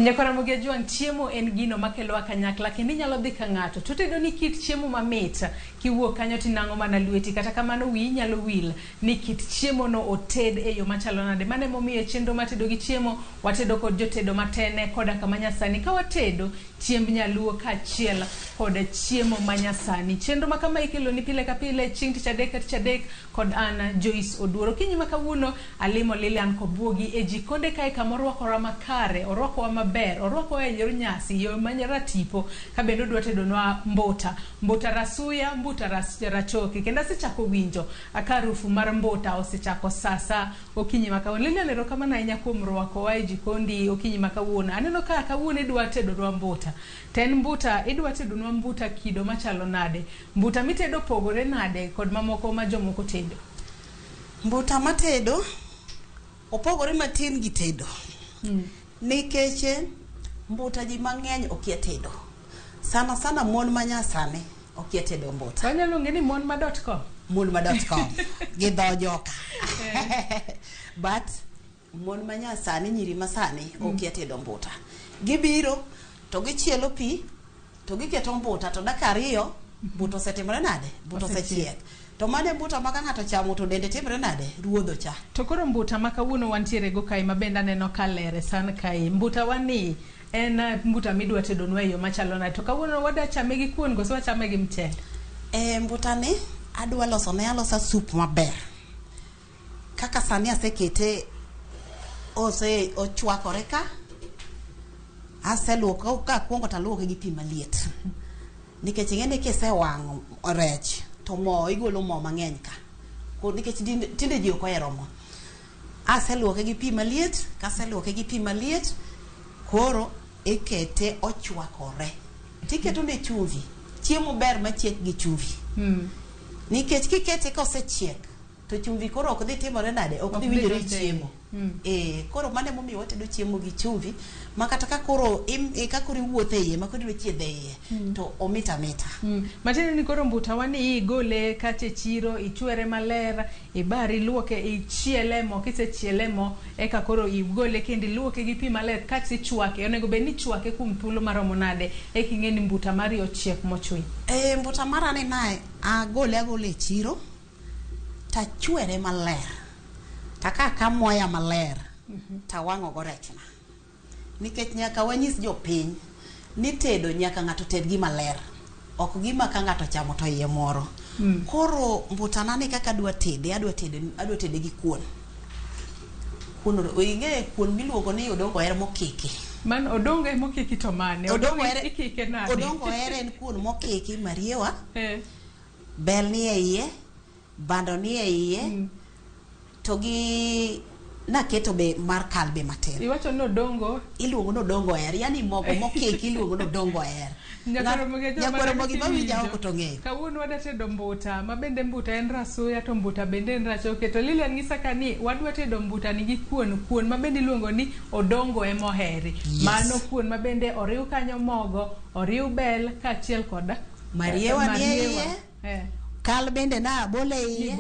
Ramogi Juan chiemo en gino makelo kanyakla kendo inyalo dhi ka ng'ato to tedo ni kit chiemo mamit kiwuok kanyo tinang'o mana lweti kata kamano wi nyalo wil ni kit chiemo no oted e yo machalo nade. Mane momiyo chenro matedo gi chiemo watedo kod jotedo matene koda kama nyasani ka watedo chiemb nyaluo kaachiel kod chiemo manyasani. Chenro ma kama ikelo ni pile ka pile chieng' tich adek kod Ana Joyce Oduoro. Kinyi ma kawuono alimo Lilian Cobuogo e jikonde kae kamorwakora makare orwakowa maber orwakowa e yor nyasi yo manyara tipo ka bendo dwa tedonwa mbuta rasuya mbuta rachoke kendo asechako winjo akarufu mar mbuta osechako sasa okinyi ma kawuono. Lilian ero kama na inya kuom rwakowa e jikondi okinyi ma kawuono. Aneno ka kawuono idwa tedonwa mbuta ten mbuta idwa tedonwa mbuta kido machalo nade. Mbuta mitedo pogore nade kod mamoko ma jomoko tedo. Mbuta matedo opogore matin gi tedo. Nikeche mbuta ji mang'eny okia tedo. Sana mon manyasani okia tedo mbuta. Wanyalo ng'e ni monma.com. Monma.com gi dho joka. But mon manyasani nyiri masani okia tedo mbuta. Gibiro to gichielo pi to giketo mbuta to dakika ariyo mbuta osetimore nade? Mbuta osechiek. To mane mbuta maka ng'ato chamo to dende timre nade? Ruodho cha. To koro mbuta maka wuono wantiere go kai mabenda neno kalere san kai. Mbuta wani en mbuta midwa tedonwa yo machalo nade. To kawuono wada chame gi kuon goso wachame gi mchele. Mbuta ni adwa loso ne alosa soup maber. Kaka sani asekete ochwakore ka. Aseluoko ka kuongo taluoke gi pi maliet. Nikech ing'eni kisewang'o rech to mo igolo mo mang'eny ka. Nikech tinde ji ok ohero mo. Aseluoke gi pi maliet, kaseluoke gi pi maliet, koro ikete ochwakore. Tiketo ne chumvi. Chiemo ber machiek gi chumvi. Nikech kikete kosechiek to chumvi koro ok dhi timore nade? Ok dhi winjore chiemo. Koro mane momiyo watedo chiemo gi chumvi makata ka koro iwuothe iye makoro idwa chiedhe iye to omita. Matino ni koro mbuta wani igole kate chiro ichwere maler ibari luoke ichiele mo kisechiele mo eka koro igole kendi luoke gi pi maler kati chwake onego bed ni chwake kum thuolo maromo nade eka ing'eni mbuta mari ochiek mochwe. Mbuta marani nae agole e chiro tachwere maler taka moya maler tawang'o go rechna. Nikech nyaka wanyis jopiny ni tedo nyaka ng'ato ted gi maler ok gima ka ng'ato chamo to iye moro. Koro mbuta nani kaka adwa tede gi kuon. Ing'e kuon miluongo ni odongo er mokiki. Man odongo e mokiki to mane? Odongo ikike nade? Odongo er en kuon mokiki mariewa. Bel ni e iye, bando ni e iye. To gi naketo be mar kalbe matin. Iwacho no dongo iluongo no dongo er, yani mogo mokeki iluongo no dongo er. Nyakoromogi mawinja ok to ng'eyo. Kawuono wada tedo mbuta mabende mbuta en rasuya to mbuta bende en rachoke. To Lilian ng'isa ka ni wadwa tedo mbuta ni gi kuon mabende iluongo ni odongo e moheri. Mano kuon mabende oriw kanyo mogo, oriw bel kaachiel kod mariewa ni iye. Kal bende na bole iye.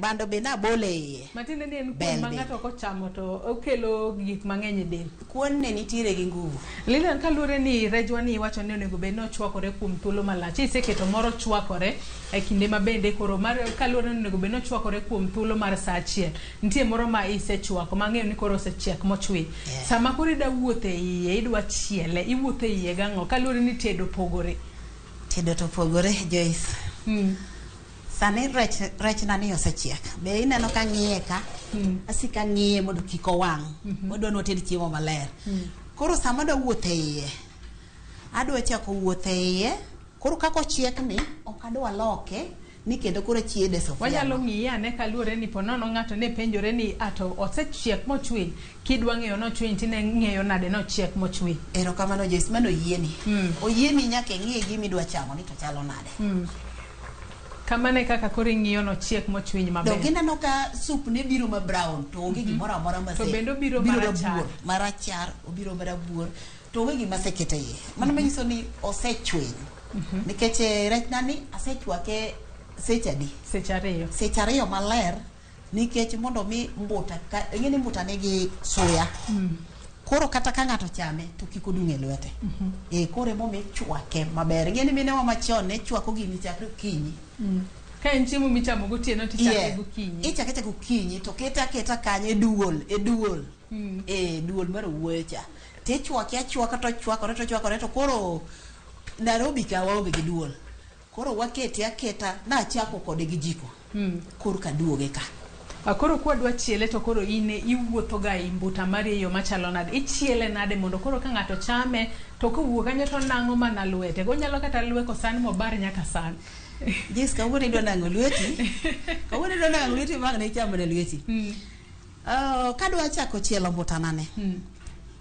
Bando be na bole iye. Matinde ni en kuon ma ng'ato kochamo to okelo gik mang'eny e del. Kuon ne nitiere gi nguvu. Lilian kalure ni rejwa ni iwacho ni onego bed no chwakore kuom thuolo malach. Iseketo moro chwakore e kinde mabende koro mar kalure ni onego bed no chwakore kuom thuolo mar saa achiel. Nitie moro ma isechwako mang'eyo ni koro osechiek mochwe. Sama koro ida wuothe iye idwa chiele iwuothe iye gang'o kalure ni tedo pogore. Tedo to pogore Joyce. Sani rech nani osechiek. Be ineno ka ng'iye ka asika ng'iye mondo kik owang'. Odwa noted chiemo maler. Koro sama da wuothe iye adwa chako wuothe iye. Koro kako chiek ni ok adwa loke ni kendo koro chiede sofia. Wanyalo ng'iye ane kalure ni ponono ng'ato ne penjore ni ato osechiek mochwe kidwa ng'eyo no chwe tine ng'eyo nade no chiek mochwe. Erokamano Joyce mano oyieni. Oyieni nyaka ng'iye gimi dwa chamo ni to chalo nade. Kamane kaka koro ing'iyo no chiek mochwiny maber. To gineno ka soup ne biro ma brown to onge gimoro amora ma to bendo biro marachar obiro marabuor to onge gima sekete iye. Mano manyiso ni osechwiny. Nikech rech nani asechwake seche adi? Seche ariyo maler nikech mondo mi mbuta ing'eni mbuta nigi suya. koro kata ka ng'ato chame to kik odung' e lwete. Koro emo mi chwake maber. Ng'eni mine wa machon ne chwako gini chakre okinyi. Ka en chiemo michamo gotieno tichake gokinyi. Ichake gokinyi to keta kanyo e duol. Duol mar wuoyo cha. Tichwake achwaka to chwakore to koro Nairobi ka waonge gi duol. Koro wakete aketa na achako kode gi jiko. Koro ka duoge ka. Koro kwa dwa chiele to koro ine iwuotho ga imbuta mari yo machalo nade. Ichiele nade mondo koro ka ng'ato chame to kowuok kanyo to nang'o mana lwete. Gonyalo kata lweko san mobar nyaka san. Jis ka wuone dwa nang'o lweti. Ka wuone dwa nang'o lweti mag ne chamo ne lweti. Ka dwa chako chielo mbutana ne.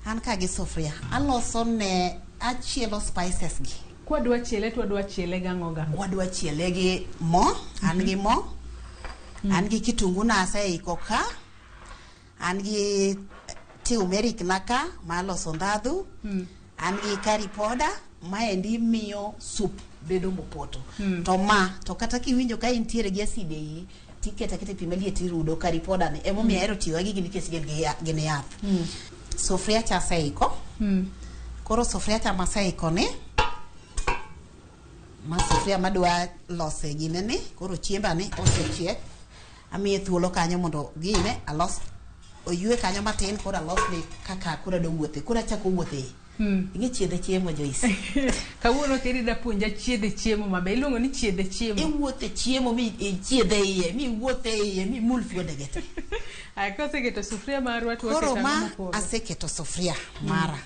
An ka gi sufria. Aloso ne achielo spices gi. Kwa dwa chiele to dwa chiele gang'o. Wadwa chiele gi mo, an gi mo. An gi kitungu na aseiko ka. An gi turmeric naka ma loso ndhadhu. An gi curry powder maendi miyo soup bedo mopoto. To kata kiwinjo ka intiere gi acid ei tiketa pi maliet irudo curry powder ni. Emo mi ahero tiyo gi nikech gin yath. Sufria cha aseiko. Koro sufria cha maseiko ni. Ma sufria madwa lose gine ni. Koro chiemba ni osechiek. Amiye thuolo kanyo mondo gine alos oyue kanyo matin koro alos ni kaka koro do wuothe. Koro achako wuothe. Inge chiedhe chiemo Joyce. Kawuono keri da puonja chiedhe chiemo mabe. Iluongo ni chiedhe chiemo. Iwuothe chiemo mi chiedhe iye, mi wuothe iye, mi mul fuonde gete. Koseketo sufria marwa to koro ma aseketo sufria mara.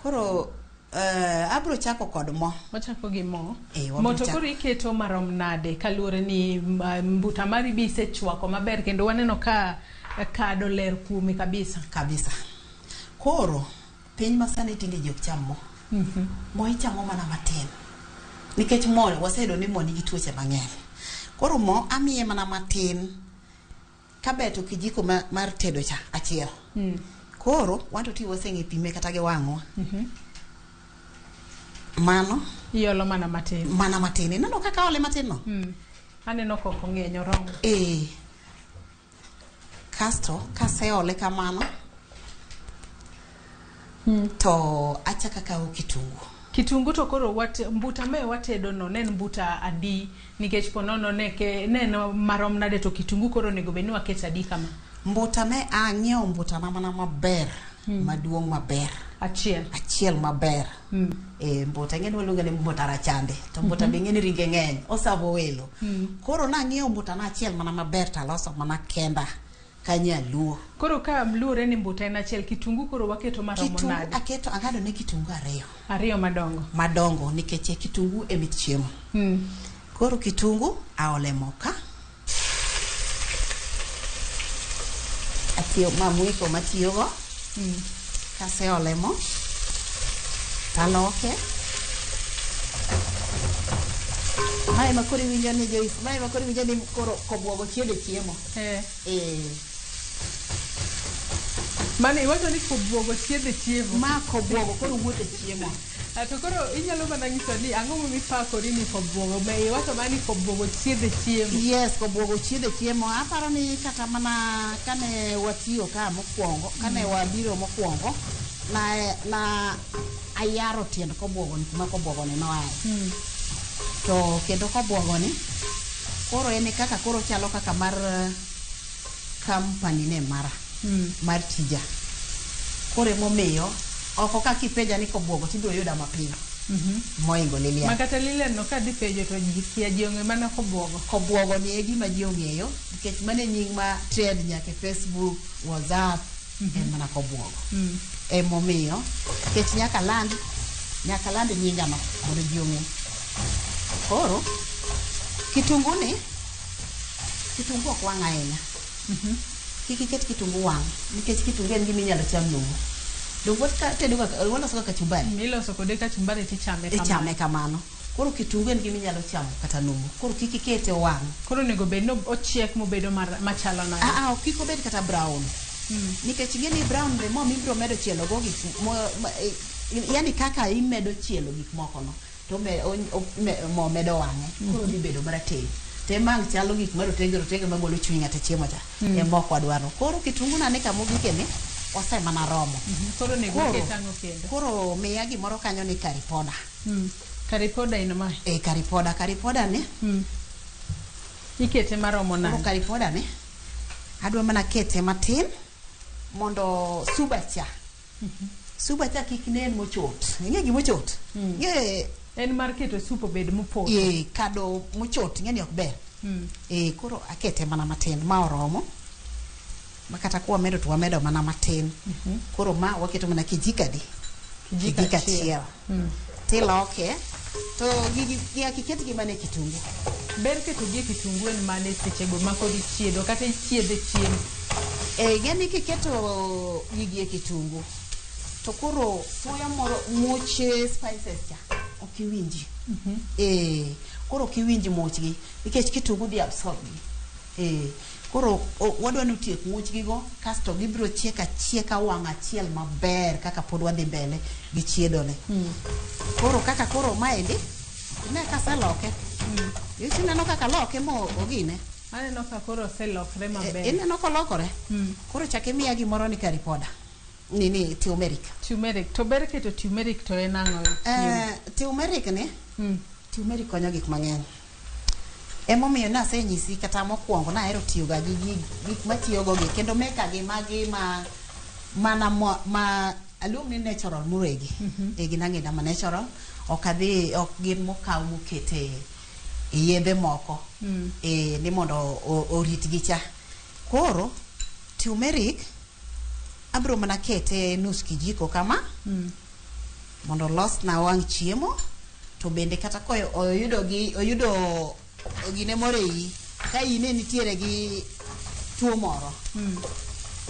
Koro abro chako kod mo. Wachako gi mo. Mo to koro iketo marom nade kaluwore ni mbuta mari bi sechwako maber kendo waneno ka kado ler kuome kabisa. Koro piny masani tinde jok cham mo. Mo ichamo mana matin. Nikech mo waseyudo ni mo nigi tuoche mang'eny. Koro mo amiye mana matin. Kabeto kijiko mar tedo cha achiel. Koro wanto tiwo seng'e pime kata gi wang'wa. Mano iolo mana matin. Mana matin. Neno kaka ole matin no? Aneno koko ng'eny oromo. Kasto kaseole kamano. To achaka kawo kitungu to koro mbuta me watedo no nen mbuta adi nikech ponono neno marom nade to kitungu koro nego beni waket adi kama. Mbuta me ang'iewo mbuta na mana maber. Maduong' maber. Achiel maber. Mbuta ng'eni waluongo ni mbuta rachande. To mbuta be ng'eni ringe ng'eny. Osavo welo. Koro nang'iewo mbuta na achiel mana maber taloso mana kenda. Kanyaluo. Koro ka mluore ni mbuta en achiel kitungu koro waketo maromo nade. Aketo ang'ado ne kitungu ariyo madongo nikech kitungu e mit chiemo. Koro kitungu aole mo ka. Atiyo mamwiko matiyogo. Kase ole mo. Taloke. Mae makori winjo ni Joyce. Mae makori winjo ni koro Cobuogo chiede chiemo. Mane iwacho ni Cobuogo chiede chiemo. Ma Cobuogo koro wuothe chiemo. To koro inyalo mana nyiso ni ang'o mipakori ni Cobuogo. Be iwacho mana ni Cobuogo chiede chiemo. Yes, Cobuogo chiede chiemo. Aparo ni kata mana kane watiyo ka mokwongo, kane wabiro mokwongo, na ayaro tiend Cobuogo ni kuma Cobuogo ni noae. To kendo Cobuogo ni koro ene kaka koro chalo kaka mar company ne mara. Mar tija. Koro emomiyo oko kaka ipenja ni Cobuogo tibiro yuda mapiyo. Moingo Lilian. Makata Lilian no ka di penjo to jikia jionge mana Cobuogo. Cobuogo ni e gima ji ong'eyo nikech mane nying ma trend nyaka Facebook, WhatsApp en mana Cobuogo. Emomiyo nikech nyaka land nyinga no mondo ji ong'e. Koro kitungu ok wang' ahinya. Kiket kitungu wang' nikech kitungu en gima inyalo cham numu. Dowuot ka tedo waloso kaka kachumbari. Miloso kode kachumbari tichame kamano. Koro kitungu en gima inyalo chamo kata numu. Koro kik ikete wang'. Koro nego bed no ochiek mobedo machalo nade. Kik obed kata brown. Nikech ng'eni brown be mo mibiro medo chielo go gik yani kaka imedo chielo gik moko no to mo medo wang'e. Koro dhi bedo marateng'. Te mang chalo gik marotenge magolo chuny ng'ato chiemo cha. E moko adwaro. Koro kitungu na ne kamogike ni ose mana romo. Koro nego ketango kendo. Koro miya gimoro kanyo ni karipoda. Karipoda ina mai. Karipoda ni. Ikete maromo nade. Koro karipoda ni adwa mana kete matin mondo suba cha kik nen mochot. Ing'e gima mochot? Ing'e en mar keto supo bed mopoto. Kado mochot ing'e ni ok ber. Koro akete mana matin ma oromo. Makata kwa medo to wamedo mana matin. Koro ma waketo mana kijika achiel. Tiloke. To gigi akiketi gima ne kitungu. Ber keto gi kitungu en mane sechego mako di chiedo kata chiedhe chiemo. Gani kiketo gigi e kitungu. To koro soya moro muche spices cha okiwinji. Koro okiwinji muchgi nikech kitungu di absorb gi. Koro wadwa ni tiek muchgi go kasto gibiro chieka wang' achiel maber kaka pod wadhi mbele gi chiedo ne. Koro kaka koro maendi ne kaseloke. Ineno kaka loke mo ogine. Aneno ka koro selokre maber. Ineno kolokore. Koro chake miya gimoro ni karipoda. Nini turmeric. To ber keto turmeric to en ang'o? Turmeric ni. Turmeric konyo gik mang'eny. Emomiyo nasenyisi kata mokwongo nahero tiyo ga gi gik matiyo go gi kendo meka gi magi ma aluong ni natural muregi. Gin ang'ina ma natural. Ok gin mokaw mokete yedhe moko. Ni mondo orit gi cha. Koro turmeric abro mana kete nus kijiko kama mondo los na wang' chiemo. To bende kata koyo oyudo gine morei ka ine nitiere gi tuo moro.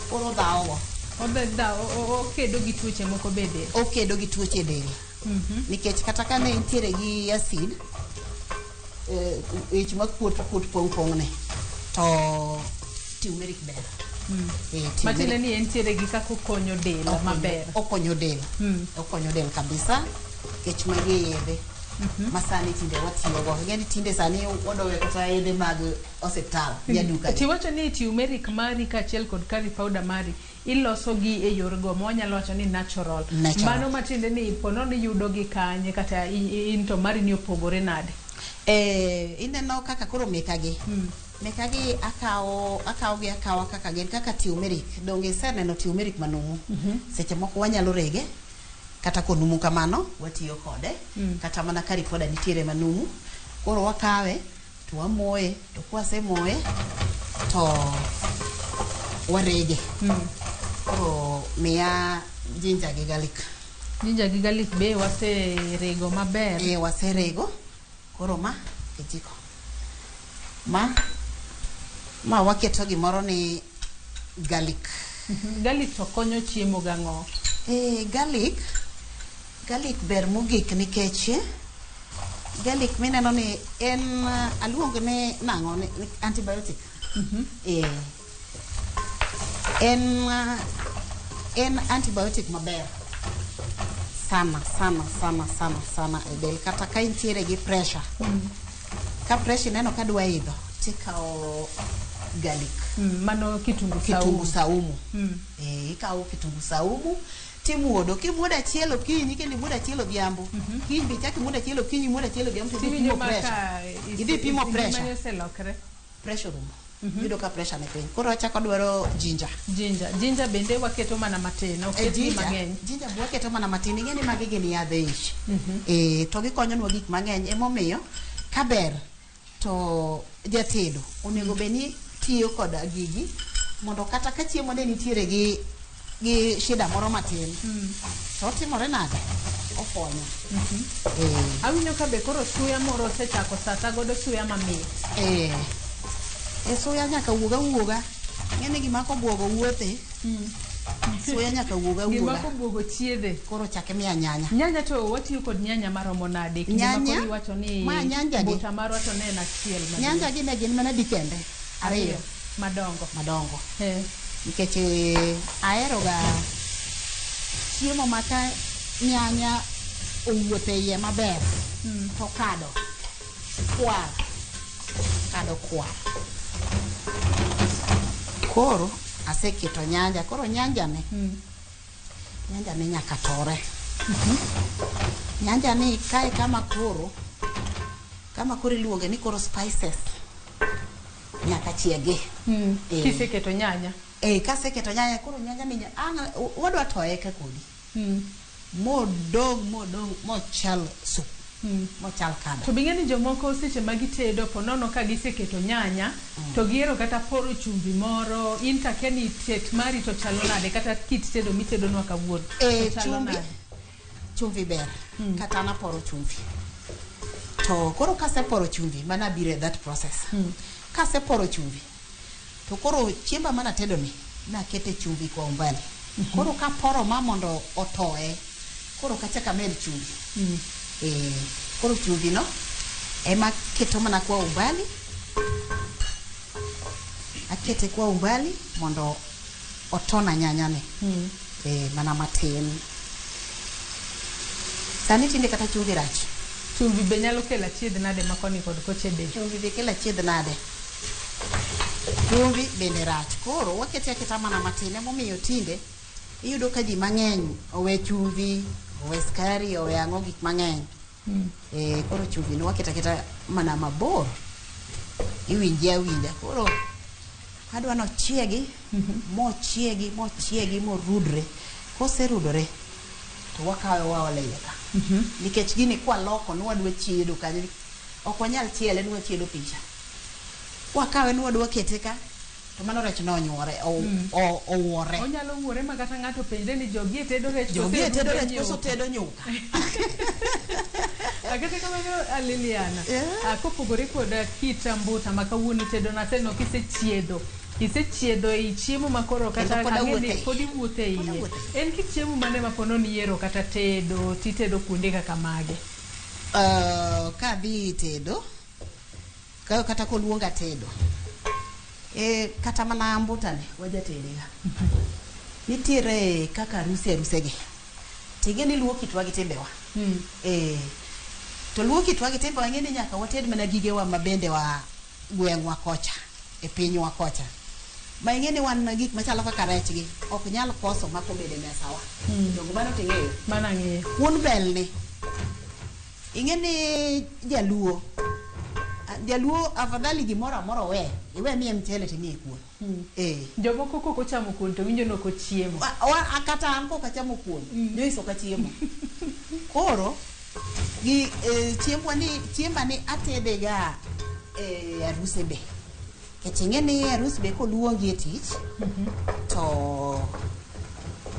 Koro dhawo. Okedo gi tuoche moko bede. Okedo gi tuoche del. Nikech kata ka ne nitiere gi acid ich makuot pong ne to turmeric ber. Matile ni entiere gi kaka okonyo del maber. Okonyo del kabisa. Kech magi yedhe. Masani tinde watiyo go. Ngeni tinde sani wadowe kata yedhe mag osiptal nyaduka. Tiwacho ni turmeric mari kachiel kod curry powder mari iloso gi e yor go mwanyalo wacho ni natural. Mano matinde ni pono ni yudo gi kanye kata into mari ni opogore nade. Ineno kaka koro mekagi. Mekagi akawa kaka gen kaka turmeric. Donge seneno turmeric manumu. Seche moko wanyalo rege. Kata konumu kamano watiyo kode. Kata mana curry powder nitiere manumu. Koro wakawe to wamoye. To kwase moye to warege. Koro miya ginger gi garlic. Ginger gi garlic be wase rego maber. Wase rego. Koro ma kijiko. Ma waketo gimoro ni garlic. Garlic to konyo chiemo gang'o. Garlic ber mogik nikech garlic mineno ni en aluong ne nang'o ni antibiotic. En antibiotic maber sana e del kata ka intiere gi pressure. Ka pressure neno ka dwa idho tikao garlic. Mano kitungu saumu. Ikao kitungu saumu timuodo. Kimuodo achiel okinyi kendo imuodo achiel odhiambo. Kiny be chak imuodo achiel okinyi, imuodo achiel odhiambo to pimo pressure. Idhi pimo pressure. Pressure rumo. Yudo ka pressure ne piny. Koro achako dwaro ginger. Ginger bende waketo mana matin, oketi mang'eny. Ginger be waketo mana matin. Ing'e ni magi gin yadhe ich. To gikonyo nwa gik mang'eny. Emomiyo kaber to jatedo onego beni tiyo kod gigi mondo kata ka chiemo ne nitiere gi shida moro matin. To timore nade? Okonyo. Awinjo ka be koro suya moro osechako sata godo suya mamit. Suya nyaka wuoga. Ng'eni gima Cobuogo wuothe. Suya nyaka wuoga. Gima Cobuogo chiedhe. Koro chake miya nyanya. Nyanya to watiyo kod nyanya maromo nade? Nyanya wacho ni nyanja gi. Bota maro to ne en achiel. Nyanja gi ne gin mana dikende. Ariyo. Madongo. Nikech ahero ga chiemo maka nyanya owuothe iye maber. To kado kwar. Koro aseketo nyanja, koro nyanja ni nyaka tore. Nyanja ni kae kama koro iluonge ni koro spices nyaka chiegi. Kiseketo nyanya. Kaseketo nyanya, koro nyanja ni wadwa toye ka kodi. Modong mochal soup. Mochal kada. To bingeni jomoko seche magitedo ponono ka giseketo nyanya to giero kata poro chumbi moro, inta keni tet mari to chalo nade kata kit tedo mitedo nwa kawuono. Chumvi ber. Kata na poro chumvi. To koro kase poro chumvi mana bire that process. Kase poro chumvi. To koro chiemba mana tedo ni na kete chumvi kwa umbali. Koro ka poro ma mondo otoe. Koro kachaka med chumvi. Koro chumvi no ema keto mana kwa umbali. Akete kwa umbali mondo otona nyanya ni. Mana matin. Sani tinde kata chumvi rach. Chumvi be nyalo kelo achiedh nade makoni kod kochede. Chumvi be kelo achiedh nade. Chumvi bende rach. Koro wakete aketa mana matin emomiyo tinde iyudo ka ji mang'eny owe chumvi, owe skari, owe ang'o gik mang'eny. Koro chumvi no waketa aketa mana mabor. Iwinja. Koro adwa no chiegi, mochiegi morudre. Kose rudore to wakawe waole ka. Nikech gini kwa loko nwadwa chiedo kanyo. Ok wanyal chiele nwa chiedo picha. Wakawe nwadwa kete ka to mano rech no nyuore owore. Onyalo wuore makata ng'ato penjre ni jogi tedo rech koso tedo nyuka. Akete kamano Lilian. Kopogore koda kit ambuta makawuono tedo na seno kisechiedo e chiemo makoro kata ang'eni podi wuothe iye. En kit chiemo mane mapono ni yero kata tedo titedo kuonde kaka mage? Ka dhi tedo kata koluonga tedo. Kata mana ambuta ne wajatedega. Nitiere kaka arusegi. Tigeni luo kitwa gi timbewa. To luo kitwa gi timbewa ng'eni nyaka wated mana gigewa mabende wa gweng'wa kocha, e pinywa kocha. Ma ing'eni wan gik machalo kaka rech gi ok nyal koso mako bede mesawa. Jogo mano ting'eyo. Mana ng'eyo. Kuon bel ni. Ing'eni Jaluo afadhali gimoro amoro iwe miye mchele timiye kuon. Jomoko koko chamo kuon to winjo no ko chiemo. Akata an koko chamo kuon. Nyoiso ka chiemo. Koro gi chiemba ni atedega aruse be. Keching'eni arus be koluongi e tich. To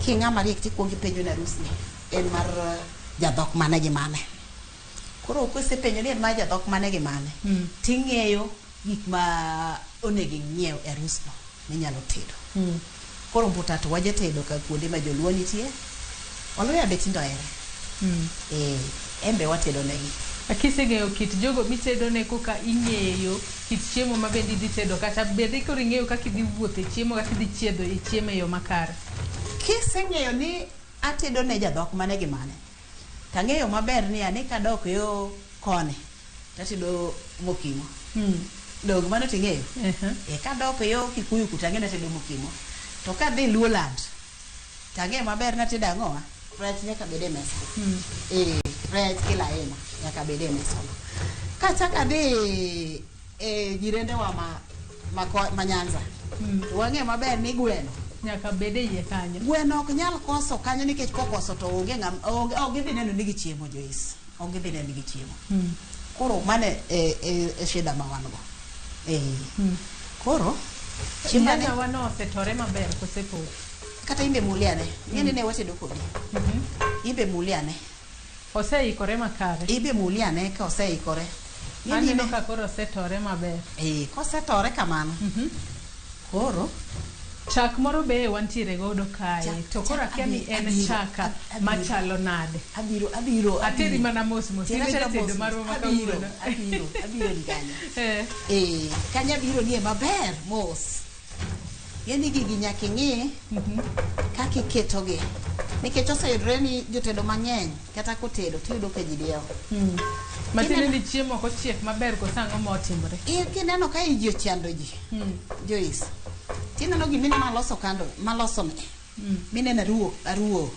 king'ama riek tikuongi penjo na arus ni en mar jadhok mane gi mane. Koro kwese penjo ni en mar jadhok mane gi mane. Ting'eyo gik ma onego ing'iew e arus no minyalo tedo. Koro mbuta to wajatedo ka kuonde ma joluo nitie. Oloya be tindo ere. Embe watedo negi. Akiseng'eyo kit jogo mitedo ne koka ing'eyo kit chiemo ma bendi dhi tedo kata bende koro ing'eyo kaka idhi wuothe chiemo kaka idhi chiedho e chiemo e yo makare. Kiseng'eyo ni atedo ne jadhok mane gi mane. Tang'eyo maber ni ane kadok yo kone tatedo mokimo. Dog mano ting'eyo. Kadok yo Kikuyu kutang'e tedo mokimo. To kadhi Luoland tang'eyo maber na tedo ang'owa. Rech nyaka bede mesa. Rech kila aina nyaka bede mesa. Kachaka dhi jirende wa ma Nyanza. Wang'e maber ni gweno nyaka bede iye kanyo. Gweno ok nyal koso kanyo nikech kokoso to onge dhi neno nigi chiemo Joyce. Onge dhi neno nigi chiemo. Koro mane shida ma wan go. Koro chiemba ne wano setore maber kosepo. Kata imbe muliane. Ng'eni ne watedo kodi. Imbe muliane. Oseikore makare. Imbe muliane ka oseikore. Aneno ka koro setore maber. Kosetore kamano. Koro chak moro be wantiere godo kae. To koro akia ni en chaka machalo nade. Abiro. Ateri mana mos. Tedo marwa makawuono. Abiro ni kanyo. Kanya biro ni maber mos. Yani gigi nyaka ing'e kaka iketogi. Nikech oseyudore ni jotedo mang'eny kata kotedo tiyudo ka ji diewo. Matine ni chiemo kochiek maber kosang'o motimore. Kineno ka ji ochando ji. Joyce. tineno gimine maloso kando maloso ne mine na ruo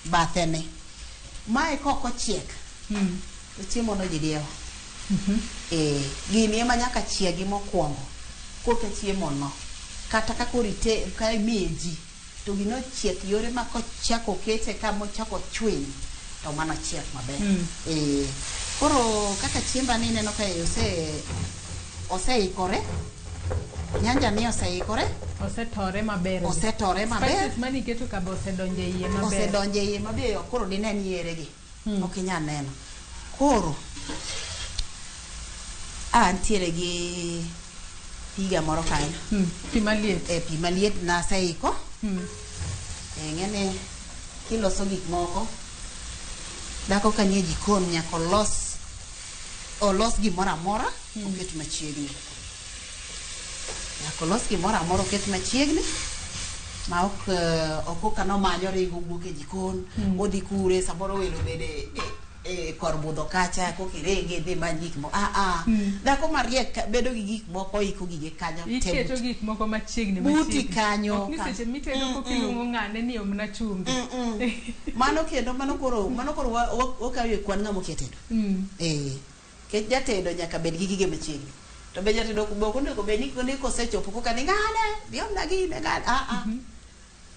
bathene mae koko chiek to chiemo no jidiewo gini ema nyaka chiegi mokwongo koka chiemo no kata kakorite ka imiye to gino chiek yore ma kochako kete kama chako chwiny to mano chiek maber koro kaka chiemba ni neno ka oseikore nyanja ni oseikore osetore maber spices mani keto ka osedonje iye maber koro dine ni yeregi okinya neno koro antiere gi piga moro kanyo pi maliet pi maliet na seiko ngene kiloso gik moko dako kanie jikon nyaka olos gimoro amora oket machiegni ma ok kano manyo ringo wuok e jikon odhi kure samoro welo bede kor budho kacha kokirenge dhi manyo gik moko dako mariek bedo gi gik moko iko gige kanyo iketo gik moko machiegni buti kanyo ok ni seche mitedo kokilungo ng'ane ni omna chumbi mano koro wakawe kwan ng'amo ketedo ke jatedo nyaka bed gi gige machiegni to be jatedo boko ndiko be ni kosechopo koka ni ng'ane biomna gine ng'ane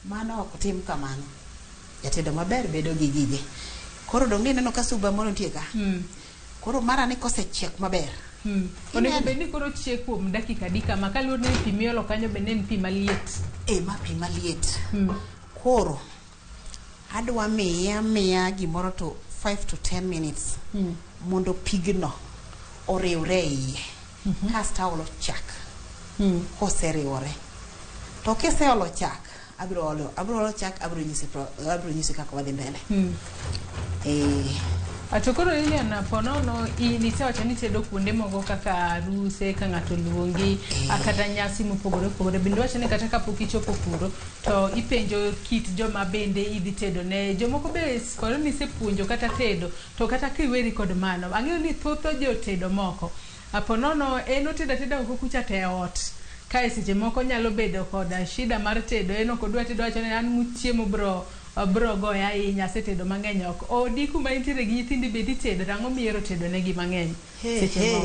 mano ok tim kamano jatedo maber bedo gi gige koro dong ni neno ka suba moro nitie ka koro mara ni kosechiek maber onego bed ni koro chiek kuom dakika dika ma kaluwore ni pi miolo kanyo be nen pi maliet ma pi maliet koro adwa miya gimoro to 5 to 10 minutes mondo pigno oriwre iye kasta olo chak koseriwore to kiseolo chak abro olo chak abro nyisi kaka wadhi mbele Atokoro Lilian ponono nisewacho ni tedo kuonde moko kaka aruse ka ng'ato luongi akata nyasi mopogore bende wacho ni kata kapok ichopo kuro to ipenjo kit joma bende idhi tedo ne jomoko be skoro ni sepuonjo kata tedo to kata kiweri kod mano ang'eyo ni thotho jo tedo moko aponono oteda oko kucha te ot kae seche moko nyalo bedo koda shida mar tedo kodwa tedo wacho ni an muchiemo bro goya ahinya setedo mang'eny ok odi kuma intiere gi nyithindi bedi tedo ang'o miero tedo negi mang'eny seche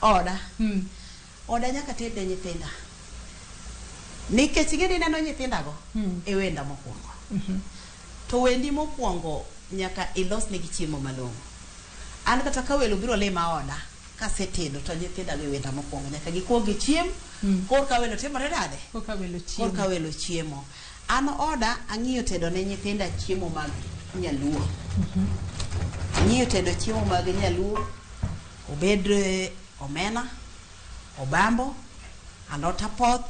moko oda nyaka ted ne nyithinda nikech gini neno nyithindago wenda mokwongo to wendi mokwongo nyaka ilos negi chiemo malong'o an kata ka welo biro lima oda kasetedo to nyithindago wenda mokwongo nyaka gikwong gichiem korka welo timore nade korka welo chiemo an oda ang'iyo tedo ne nyithinda chiemo mag nyaluo ang'iyo tedo chiemo mag nyaluo obed omena obambo alot apoth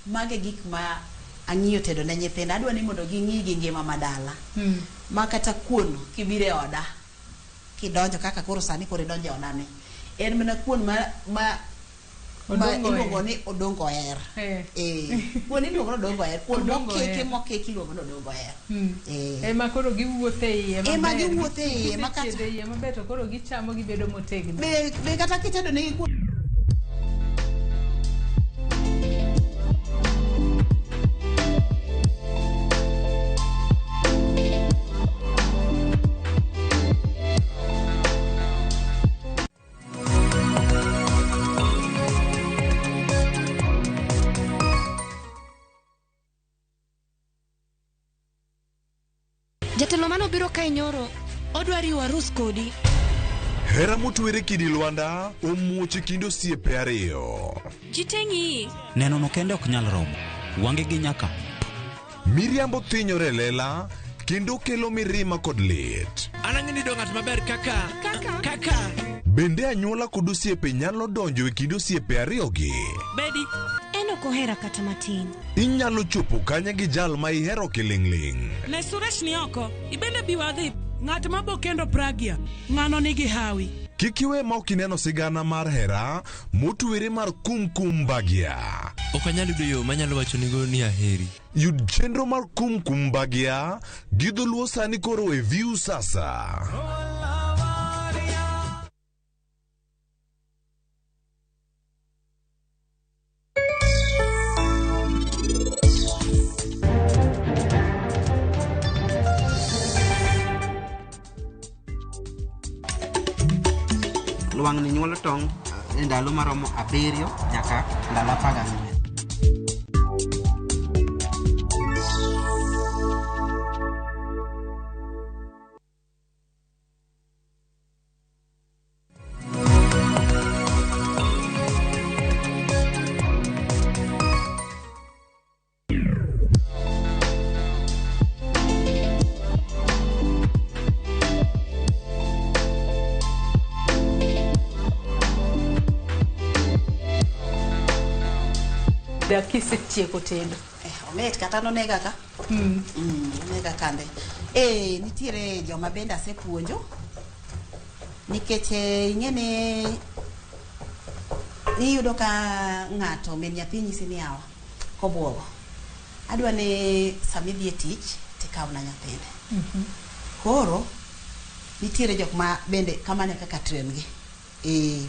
mage gik ma ang'iyo tedo ne nyithinda adwa ni mondo ging'i gi ngima madala ma kata kuon kibire oda kidonjo kaka koro sani koro idonjo oda ni en mana kuon ma iluongo ni odongo er kuon iluongo ni odongo er kuon mokeki iluongo ni odongo er ema koro giwuothe iye ma kata iye maber to koro gichamo gibedo motegno be kata kitedo ne kuon Jatelo mano biro ka nyoro odwa riwo arus kodi hera motwere kidi Lwanda omuoche kindo osiepe ariyo jitengi neno no kende ok nyal romo wange gi nyaka miriambo thinyore lela kendo kelo mirima kod lit anang'eni do ng'at maber kaka bende anyuola kod osiepe nyalo donjo e kindo osiepe ariyogi bedi kohera kata matin inyalo chopo kanya gi jal ma ihero kiling'ling ne Suresh ni oko ibende biwadhi ng'at mabo kendo pragia ng'ano nigi hawi kik iwe ma ok ineno sigana mar hera motwere mar kumkum bagia ok anyalo yudo yo manyalo wacho nigo ni aheri yud chenro mar kumkum bagia gi dholuo sani koro e View sasa wang' ni nyuolo tong' e ndalo maromo 7 nyaka ndalo 14. Da kisetieko tedo. Omet kata no nega ka. Nega kande. Nitiere joma bende asepuonjo. Nikech ing'ene iyudo ka ng'ato min nyathi nyisi ni yawa Cobuogo. Adwa ni sami dhi e tich tikaw na nyathine. Koro nitiere jok ma bende kamane kaka train gi.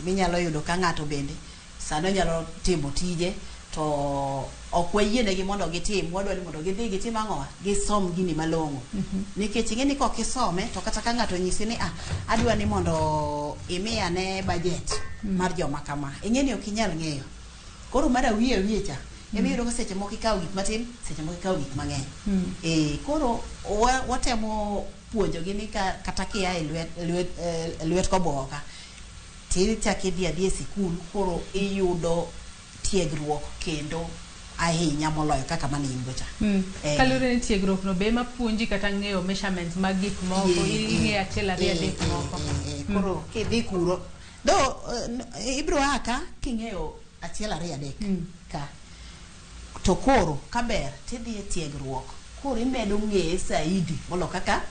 Minyalo yudo ka ng'ato bende sano nyalo timo tije to ok wayienegi mondo gitim, wadwa ni mondo gidhi gitim ang'owa, gisom gini malong'o. Nikech ing'eni kok isome to kata ka ng'ato nyisi ni adwa ni mondo imiya ne budget mar joma kama, ing'eni ok inyal ng'eyo. Koro mara wiye cha emi yudo ka seche moko ikaw gik matin, seche moko ikaw gik mang'eny. Koro watemo puonjogi ni kata kia e lwet Cobuogo ka tichaki dhi e sikul, koro iyudo tiegruok kendo ahinya moloyo kaka mane in gocha. Kalure ni tiegruok no be ma puonji kata ng'eyo measurements mag gik moko, ing'eyo achiel ariyo adek moko. Koro kidhi kuro do ibro aka king'eyo achiel ariyo adek ka to koro kaber tidhi e tiegruok, koro imedo ng'eye saidi molo kaka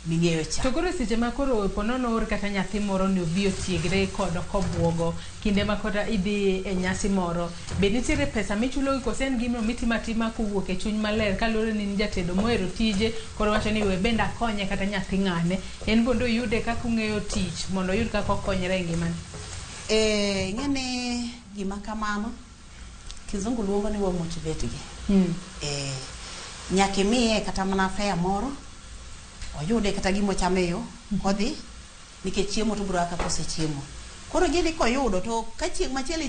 ming'eyo cha. To koro seche ma koro ponono or kata nyathi moro ni obi otiegre kod Cobuogo, kinde ma kota idhi e nyasi moro, be nitiere pesa michulo kose en gimo mitimatima kowuok e chuny maler kalure ni jatedo mohero tije, koro wacho ni we benda konye kata nyathi ng'ane, en bondo yude kaka ung'eyo tich mondo yud kaka okonyre e ngimane? Ng'ene gima kamano kizungu luongo ni wa motivate gi. Nyaka imiye kata mana fare moro, oyude kata gimo chameyo kodhi, nikech chiemo to bro aka kose chiemo. Koro gini koyudo to ka chieng' machielo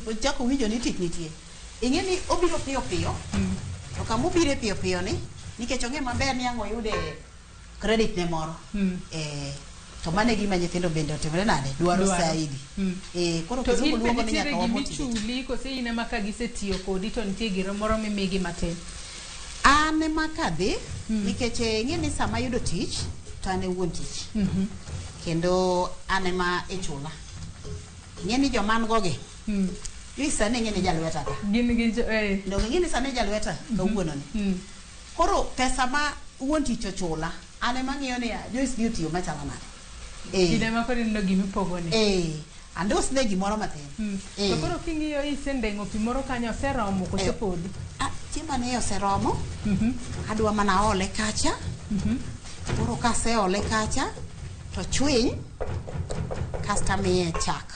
ochako winjo ni tich nitie, ing'eni obiro piyo piyo. To kama obire piyo piyo ni nikech ong'e maber ni ang' oyude credit ne moro. To mane gima nyithindo bende otimre nade dwaro saidi. Koro kizungu luongo ni nyaka motivate. Chuli kose ine maka gisetiyo kodi to nitie giro moro mimigi matin. Ane makadhi nikech ing'eni sama yudo tich to ane wuon tich. Kendo ane ma ichula. Ing'eni joman gogi Yuisa ne ngene jalweta ka. Gini gi Ndo ngene sane jalweta ka wuono ni. Koro pesa ma wuon tich ochula, ane mang'iyo ni Joyce gi otiyo machala nade. Kinde ma koro ndo gimi pogo ni. Andos ne gimoro matin. To koro king'iyo isendengo pi moro kanyo oseromo kose podi. Chiema ne oseromo. Adwa mana ole kacha. Koro kase ole kacha to chwiny kasta miye chak.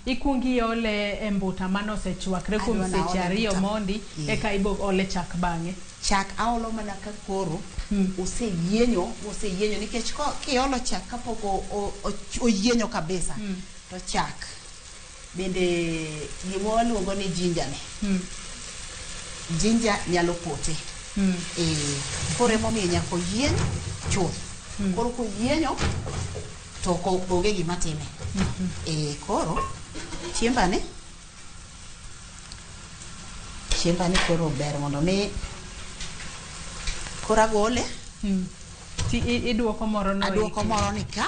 Ikungi ole embuta mano osechwakre kuom seche ariyo mondi eka ibo ole chak bang'e. Chak aolo mana ka koro oseyienyo nikech kiolo chak kapok oyienyo kabisa to chak bende gimo waluongo ni ginger ni. Ginger nyalo pote. Koro emomiyo nyaka oyien chuth. Koro koyienyo to onge gima time. Koro chiemba ni koro ber mondo mi koro agole. Ti iduoko moro no. Aduoko moro ni ka.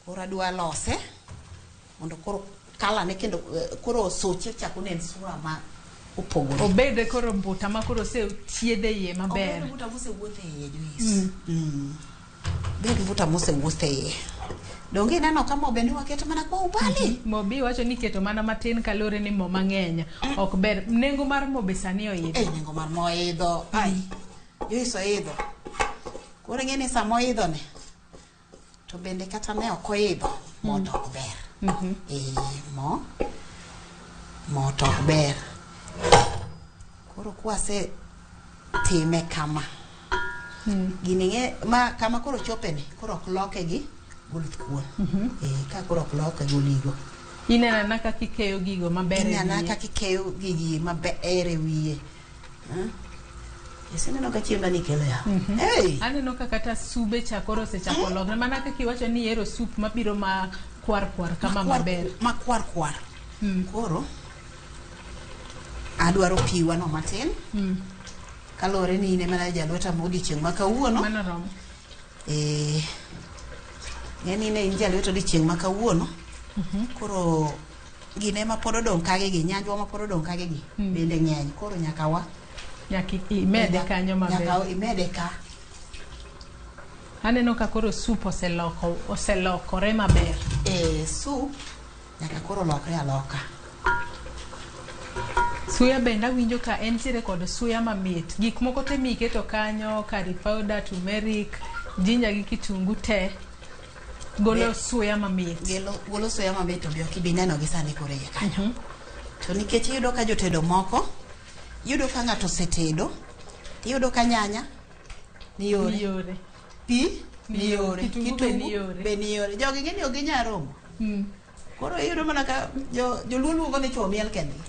Koro adwa lose mondo koro kala ne kendo koro soche chako ne sura ma opogore. Obede koro mbuta ma koro se tiede ye maber. Obede mbuta mose wuothe ye Joyce. Bende mbuta mose wuothe ye. Donge neno kama obende waketo mana kwa ubali. Mobi wacho ni keto mana matin kalore ni mo mang'enya. Ok ber. Nengo mar mo besani oidho. Nengo mar mo oidho. Ai. Joyce oidho. Koro ng'eni sama oidho ne. To bende kata ne ok oidho. Mo to ok ber. Mo to ok ber. Koro kwase time kama. Gini ma kama koro chopeni. Koro ok loke gi goluth kuon. Ka koro loke goligo. Inena naka kikeyo gigo maber. Inena naka kikeyo gigi maber e wiye. Iseneno ka chiemba ni kelo ya. Hey. Aneno ka kata sube chakoro se chakolo. Mana ka kiwacho ni ero soup mabiro ma kwar kama maber. Ma kwar. Koro adwaro piwa no matin. Kalore ni ne mana jalweta modichieng' ma kawuono. Mana rom. Ngeni ne inja lweto dichieng' ma kawuono. Koro gine ma pod odong' kage gi nyanjwa ma pod odong' kage gi bende ng'eny. Koro nyaka imede kanyo maber. Nyaka imede ka. Aneno ka koro soup oselokore maber. Soup nyaka koro lokre aloka. Suya benda winjo ka entiere kod suya mamit. Gik moko te miketo kanyo, curry powder, turmeric, ginger gi kitungu te. Golo suya mamit. Golo suya mamit to bi ok bineno gi sani kore ya kanyo. To nikech yudo ka jotedo moko, yudo ka ng'ato setedo, yudo ka nyanya ni yore. Pi ni yore. Kitungu be ni yore. Jogi ngeni oginya romo. Koro yudo mana ka joluo luongo ni chwo miel kendgi.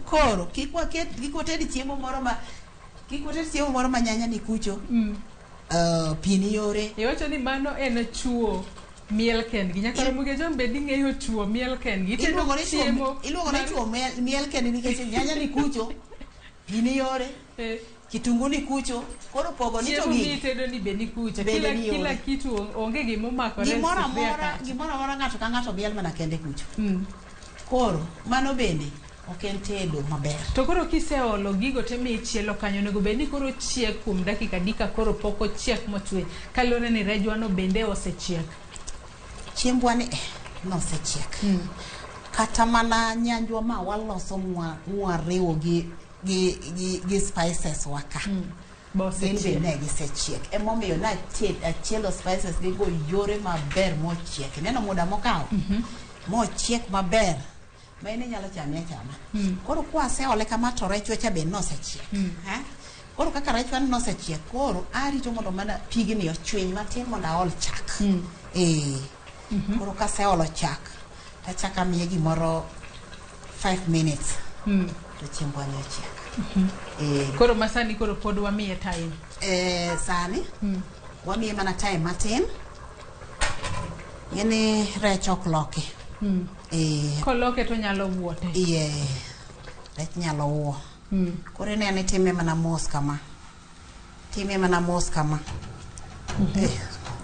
Koro kikwated chiemo moro ma nyanya ni kucho. Pi ni yore. Iwacho ni mano en chwo miel kendgi. Nyaka Ramogi jom bedi ng'eyo chwo miel kendgi. Iluongo ni chwo miel kendgi nikech nyanya ni kucho. Pi ni yore. Kitungu ni kucho. Koro pogo ni to gi. Tedo ni beni kucho. Kila kitu onge gimo makore. Gimoro amora ng'ato ka ng'ato miel mana kende kucho. Koro mano bende ok en tedo maber. To koro kiseolo gigo te michielo kanyo nego beni koro chiek kuom dakika dika koro poko chiek mochwe. Kalore ni rejwano bende osechiek. Chiembwa ni nosechiek. Kata mana nyanjwa ma waloso mwariwo gi spices waka. Bende ne gisechiek. Emomiyo na achielo spices gi go yore maber mochiek. Neno muda mokawo. Mochiek maber. Maine nyalo chame achama. Koro kwa seole kama to rechwa cha be nosechiek. Koro kaka rechwa nosechiek, koro arito mondo mana pigni ochwiny matin mondo aol chak. Koro ka seolo chak, tachaka miye gimoro 5 minutes. To chiembwa ni ochiek. Koro masani koro pod wamiye time. Sani wamiye mana time matin. Yene rech ok loke. Koloke to nyalo wuote. Rech nyalo wuo. Koro ne time mana mos kama.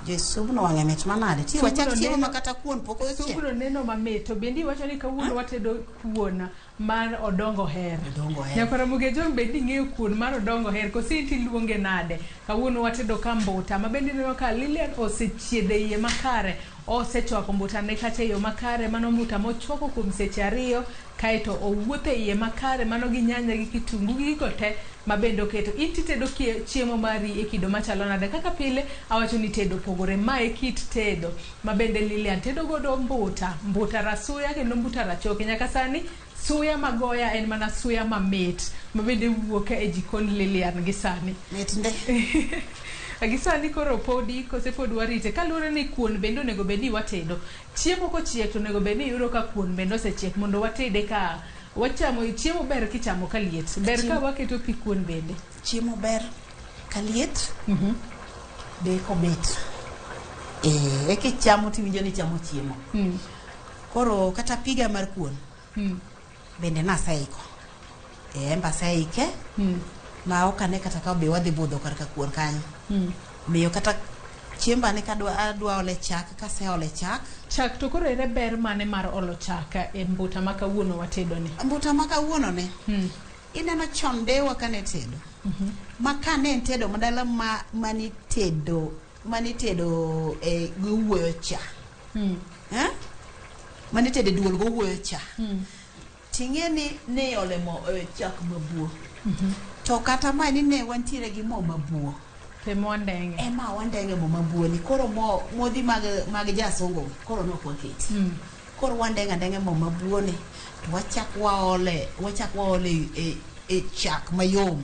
Jesu no wange met manade. Ti wachak chiemo makata kuon poko ochiek. Subro neno mamit. To bendi wacho ni kawuono watedo kuon mar odongo her. Nyaka Ramogi jom bendi ng'eyo kuon mar odongo her. Kosinti luonge nade. Kawuono watedo kambuta. Mabendi neno ka Lilian osechiede iye makare. Osechwako mbuta ne kata yo makare. Mano mbuta mochwako kuom seche 2. Kaeto owuothe iye makare. Mano gi nyanya gi kitungu gi gote. Mabendo keto. Inti tedo chiemo mari e kido machalo nade. Kaka pile awacho ni tedo pogore. Mae kit tedo. Mabende Lilian tedo godo mbuta rasuya kendo mbuta rachoke. Nyaka sani suya magoya en mana suya mamit. Mabende wuoke e jikon Lilian gisani. Metnde. Agisani koro podi kose pod warite. Kalure ni kuon bendo nego bedi watedo. Chiemo kochiek to nego bedi yuro ka kuon bendo sechiek mondo watede ka wachamo chiemo ber kichamo kaliet. Ber ka waketo pi kuon bende. Chiemo ber kaliet. Be komit. Kichamo tiwinjo ni chamo chiemo. Koro kata piga mar kuon. Bende naseiko. Emba seike. Ma okane kata ka be wadhi budho karka kuon kanyo. Miyo kata chiemba ne kadwa ole chak ka se ole chak. Chak to koro ere ber mane mar olo chak e mbuta ma kawuono watedo ne. Mbuta ma kawuono ne. Ineno chon dewa kane tedo. Ma kane tedo madala mani tedo gowuoyo cha. Mani tedo duol gowuoyo cha. Ting'eni ne ole mo chak mabuo. To kata mani ne wantiere gi mo mabuo. Pe mwandenge. Ema wandenge mo mabuo ni. Koro modhi mag jasongo. Koro no kwa kiti. Koro wandenge mo mabuo ni. To wachak waole chak mayom.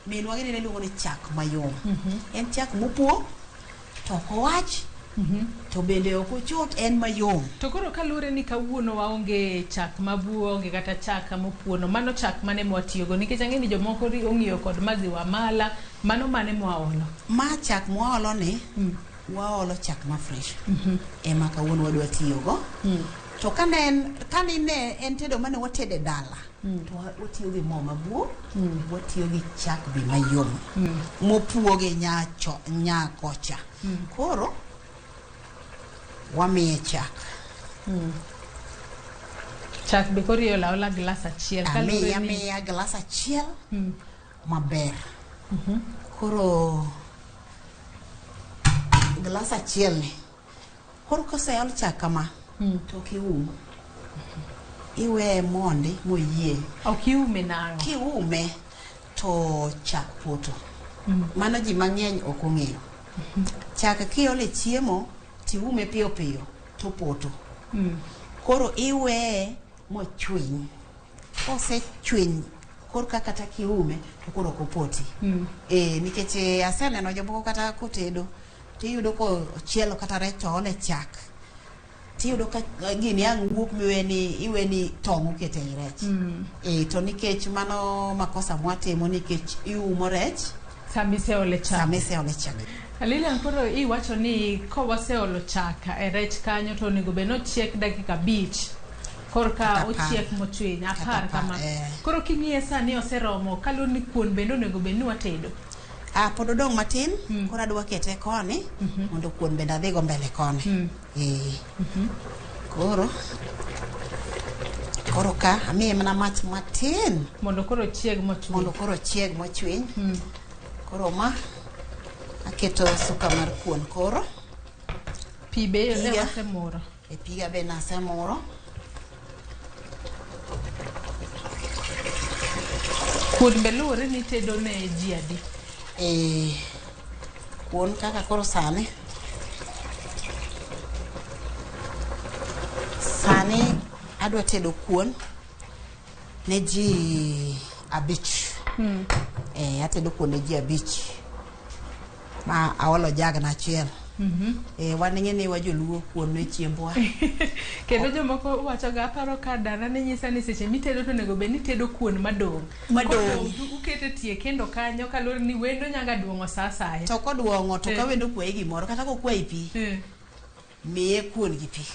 Min wangeni ne luongo ni chak mayom. En chak mopuo. To kowach to bende ok ochot, en mayom. To koro kalure ni kawuono waonge chak mabuo, onge kata chak mopuono, mano chak mane mwatiyogo nikech ang'e ni jomoko ong'iyo kod maziwa mala, mano mane mwaolo? Ma chak mwaolo ni waolo chak ma fresh. Ema kawuono wadwa tiyogo. To kane en tedo mane watede dala, to watiyo gi mo mabuo, watiyo gi chak bi mayom, mopuoge nyakocha. Koro wamiye chak. Chak be koro ola glas achiel. Amiya glas achiel maber. Koro glas achiel ni, koro koseol chak kama, to kium. Iwe mondi moyie. Ok iume nang'o? Kiume to chak poto. Mano ji mang'eny ok ong'eyo. Chak kiole chiemo tiume piyo piyo to poto. Koro iwe mochwiny. Kosechwiny koro kata kiume to koro kopoti. Nikech aseneno jomoko kata kotedo tiyudo ko chielo kata rech to ole chak. Tiyudo ka gini ang' wuok iweni tong' ukete i rech. To nikech mano makosa mwatimo nikech iumo rech samise ole chak. Lilian, koro iwacho ni kowaseolo chak e rech kanyo to onego bed nochiek dakika 5 korka ochiek mochwiny 10 kama. Koro king'iye sani oseromo, kaluwore ni kuon bende onego bed ni watedo. Pod odong' matin, koro adwa kete koni mondo kuon bende adhigo mbele koni. Koro ka amiye mana mach matin mondo koro chieg mochwiny. Koro ma aketo suka mar kuon koro. Pi be asemuro. Piga be nasemuro. Kuon be luwore ni tedo ne ji adi? Kuon kaka koro sani adwa tedo kuon ne ji 5. Atedo kuon ne ji 5. Ma aolo jag na achiel. Waning'e ni wajoluo kuon ne chiembwa. Kendo jomoko wacho ga paro ka dana ne nyisa ni seche mitedo to nego be ni tedo kuon madong'. Ukete tie kendo kanyo kalore ni wendo nyaga duongo saa asaya. To koduongo to ka wendo kwayi gimoro kata kokwayi pi. Miye kuon gi pi.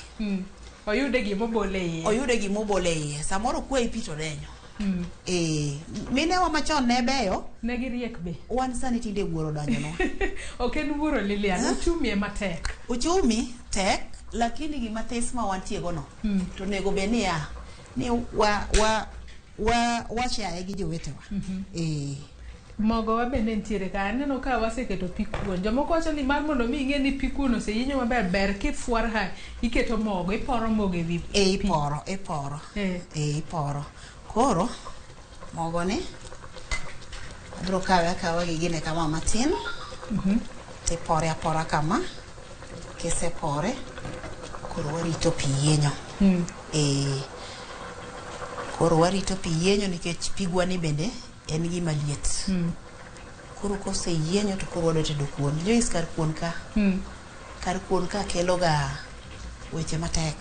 Oyude gimobole iye. Samoro kwayi pi to denyo. Minewa machon ne beyo. Ne giriek be. Wan sani tinde wuoro donjono. Ok en wuoro Lilian, uchumi matek. Uchumi tek, lakini gima tes ma wantiego no. To nego be ni wachaye gi jowetewa. Mogo wa bende ntiere ka, aneno ka waseketo pi kuon. Jomoko wacho ni mar mondo mi ing'e ni pi kuon oseyinyo maber kifuar ha iketo mogo, iporo mogo e wi pi. Iporo. Koro mogo ni abro kawa gi gine kama matin. Tipore apora kama. Kisepore koro warito pi yienyo. Koro warito pi yienyo nikech pigwa ni bende en gima liet. Koro kose yienyo to koro wadwa tedo kuon. Jois kar kuon ka kelo ga weche matek.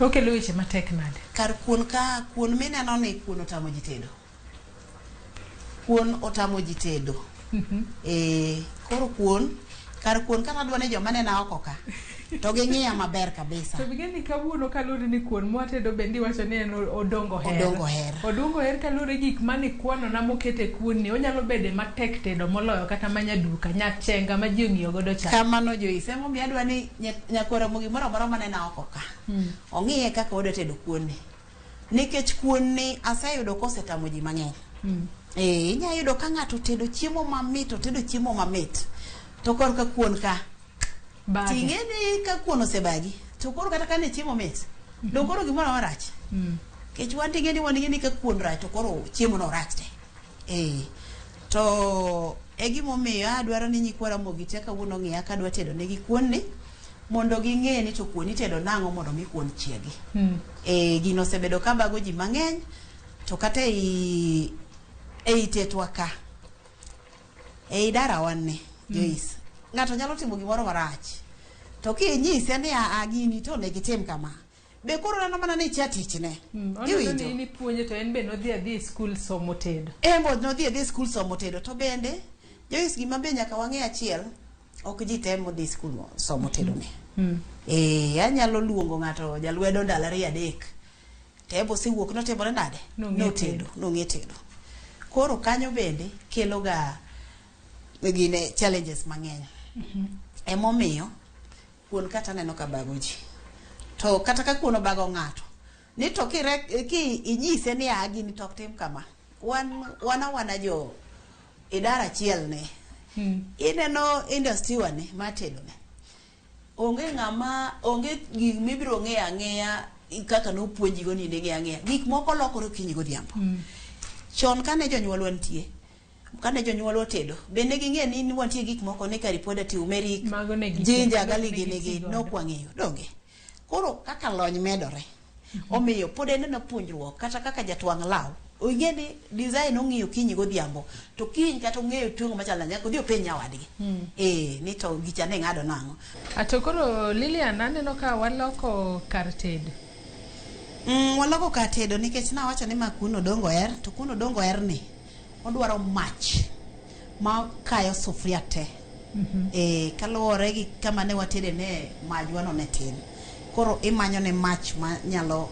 Okelo weche matek nade? Kar kuon mineno ni kuon otamo ji tedo. Kuon otamo ji tedo. Koro kar kuon kata dwa ne joma nena oko ka. To ging'iya maber kabisa. To bigeni kawuono kalure ni kuon mwatedo bendi wacho ni en odongo her. Odongo her kalure gik mani kwano na mokete kuon ni onyalo bede matek tedo moloyo kata manya duka nyachenga ma ji ong'iyo godo cha. Kamano Joyce, emo mi adwa ni nyakora mogi moro manena oko ka. Ong'iye kaka odwa tedo kuon ni. Nikech kuon ni aseyudo kosetamo ji mang'eny. Inya yudo ka ng'ato tedo chiemo mamit, to korka kuon ka ting'eni ka kuon osebagi to koro kata kane chiemo mit do koro gimoro marach. Kech wan ting'eni ka kuon rach to koro chiemo no rach te. To gimomiyo adwaro ni nyikwara mogi te kawuono ng'iya ka dwa tedo negi kuon ni mondo ging'e ni to kuon itedo nang'o mondo mi kuon chiegi. Gino osebedo ka bago ji mang'eny to kata ei tetwa ka ei dara wan ni Joyce, ng'ato nyalo timo gimoro marach to kinyise ni gini to ne gitim kama be koro nano mana ni chatich ne Giwinjo ni puonje to en be no dhi school somo tedo no dhi school somo tedo to bende Joyce gima be nyaka wang'e achiel ok ji temo dhi school somo tedo ne anyalo luongo ng'ato jalwedo ndalari adek tebo siwuok no tebo nade no ng'e tedo koro kanyo bende kelo ga gine challenges mang'eny emomiyo kuon kata neno ka bago ji to kata ka kuon obago ng'ato ni to ki inyise ni gini tok tim kama wana jo idara achiel ne ineno industry wane matedo ne onge gik mibiro ng'eya kaka no puonji go ni ng'eya gik moko lokore kinyi godhiambo chon kane jonyuol wantie kane jonyuol tedo bende ging'e ni wantie gik moko ni karipoda ti umeric jinja galigi nigi no kwang'eyo donge koro kaka lony medore omiyo pod en na puonjruok kata kaka jatwang' law oing'e ni design ong'iyo kinyi godhiambo to kiny kata ong'eyo tuongo machal na nyako odhi piny nyawadgi ni to gicha ne ng'ado nang'o to koro Lilian aneno ka waloko kar tedo waloko kar tedo nikech nawacho ni kuno dongo to kuno dongo ni odwaro mach ma kayo sufria te kaluwore gi kama ne watede ne majwano ne tin koro imanyo ne mach ma nyalo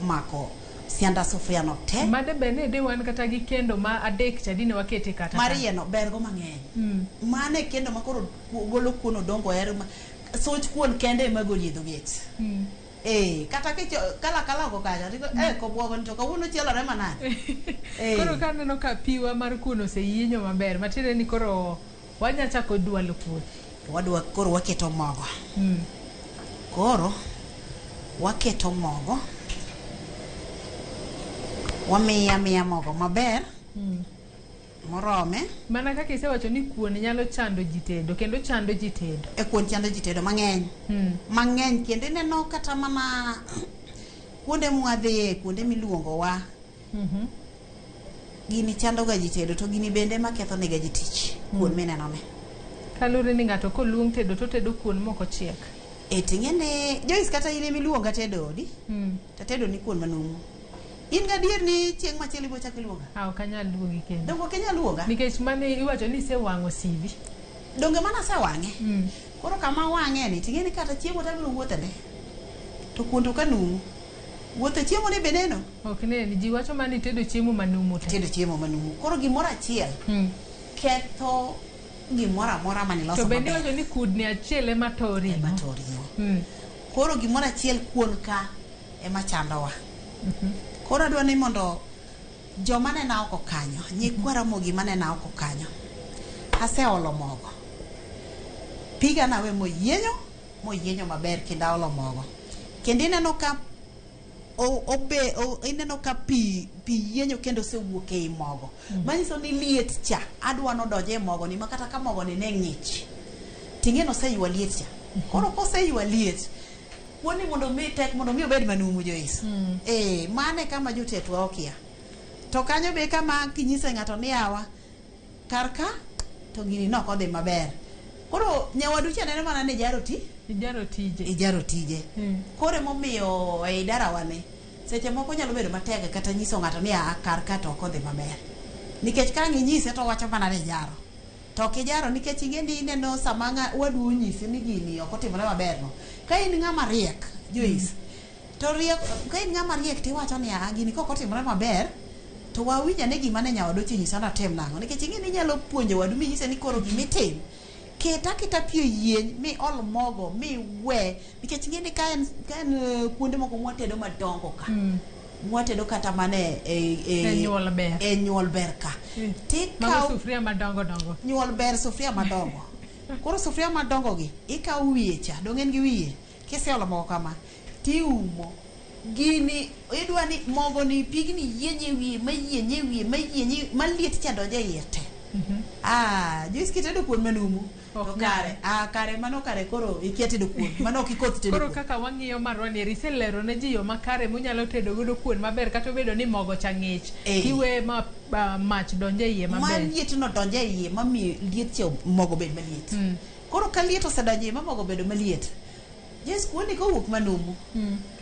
mako sianda sufria no te made bene de wan kata gi kendo ma adek cha dine wakete kata marieno bergo mang'eny mane kendo ma koro golo kuno dongo soch kuon kende magoli dho get kata ke kala ko kaja Cobuogo to kawuono chielore manade koro kaneno ka piwa mar kuno se yienyo maber matire ni koro wanya chako dwalo kuon wadwa koro waketo mogo koro waketo mogo wamiya mogo maber morome mana kaka isewacho ni kuon nyalo chando ji tedo kendo chando ji tedo kuon chando ji tedo mang'eny kendo ineno kata mana kuonde mwadhiye kuonde miluongo wa gini chando ga ji tedo to gini bende maketho ne ga ji tich kuon mineno ne kalure ni ng'ato koluong tedo to tedo kuon moko chiek ting'ene Joyce kata in emiluonga tedo odi to tedo ni kuon manumu in ga dier ni chieng' machielo ibo chak iluonga ok anyal luongi kendo dongo kenya luonga nikech mane iwacho ni sewang'o sivi donge mana sewang'e koro kama wang'e ni ting'eni kata chiemo tabiro wuothene to kuon to kanumu wuotho chiemo ni beneno ok ne ni ji wacho mani tedo chiemo manumu tedo chiemo manumu koro gimoro achiel ketho gimoro amora mane loso to bende wacho ni kudni achiel ema toringo koro gimoro achiel kuon ka ema chandowa koro adwa ni mondo joma nena oko kanyo nyikwa Ramogi manena oko kanyo aseolo mogo piga nawe moyienyo maber kendo aolo mogo kendo ineno ka ineno ka pi yienyo kendo sewuok ei mogo manyiso ni liet cha adwa nodonje e mogo ni makata ka mogo ni ne ng'ich ting'eno seywa liet cha koro koseywa liet woni mondo mi tek mondo mi obed manumu Joyce mane kama jotetwa okia to kanyo be kama kinyise ng'ato ni yawa karka to gini no kodhi maber koro nyawadu cha nene mana ni ijaro tije kore momiyo e idara wane seche moko nyalo bedo matek kata nyiso ng'ato ni karka to kodhi maber nikech ka ng'inyise to wacho mana ni jaro to kijaro nikech ing'endi ineno sama wadu nyisi ni gini ok otimore maber no ka in ng'ama riek Joyce to riek ka in ng'ama riek tiwacho ni gini kok otimore maber to wawinja ne gima ne nyawadu nyisa na tem nang'o nikech ing'eni nyalo puonjo wadu minyise ni koro gimitim kita pio yien mi ol mogo mi we nikech ing'eni ka en kuonde moko mwatedo madongo ka mwatedo kata mane nyuol ber ka tikao sufria madongo nyuol ber sufria madongo koro sufria madongo gi ikaw wiye cha dongen gi wiye kiseolo mogo kama tiumo gini idwa ni mogo ni pigni yienye wiye maliet cha donje iye te Joyce kitedo kuon manumu to kare mano kare koro ikia tedo kuon mano kikoth tedo koro kaka wang'iyo marwani riselero ne ji yo makare munyalo tedo godo kuon maber kata obedo ni mogo cha ng'ich kiwe mach donje iye maber maliet no donje iye mami liet cha mogo bed maliet koro ka liet osedonje ma mogo bedo maliet Yes, kuoni ko wuok manumu.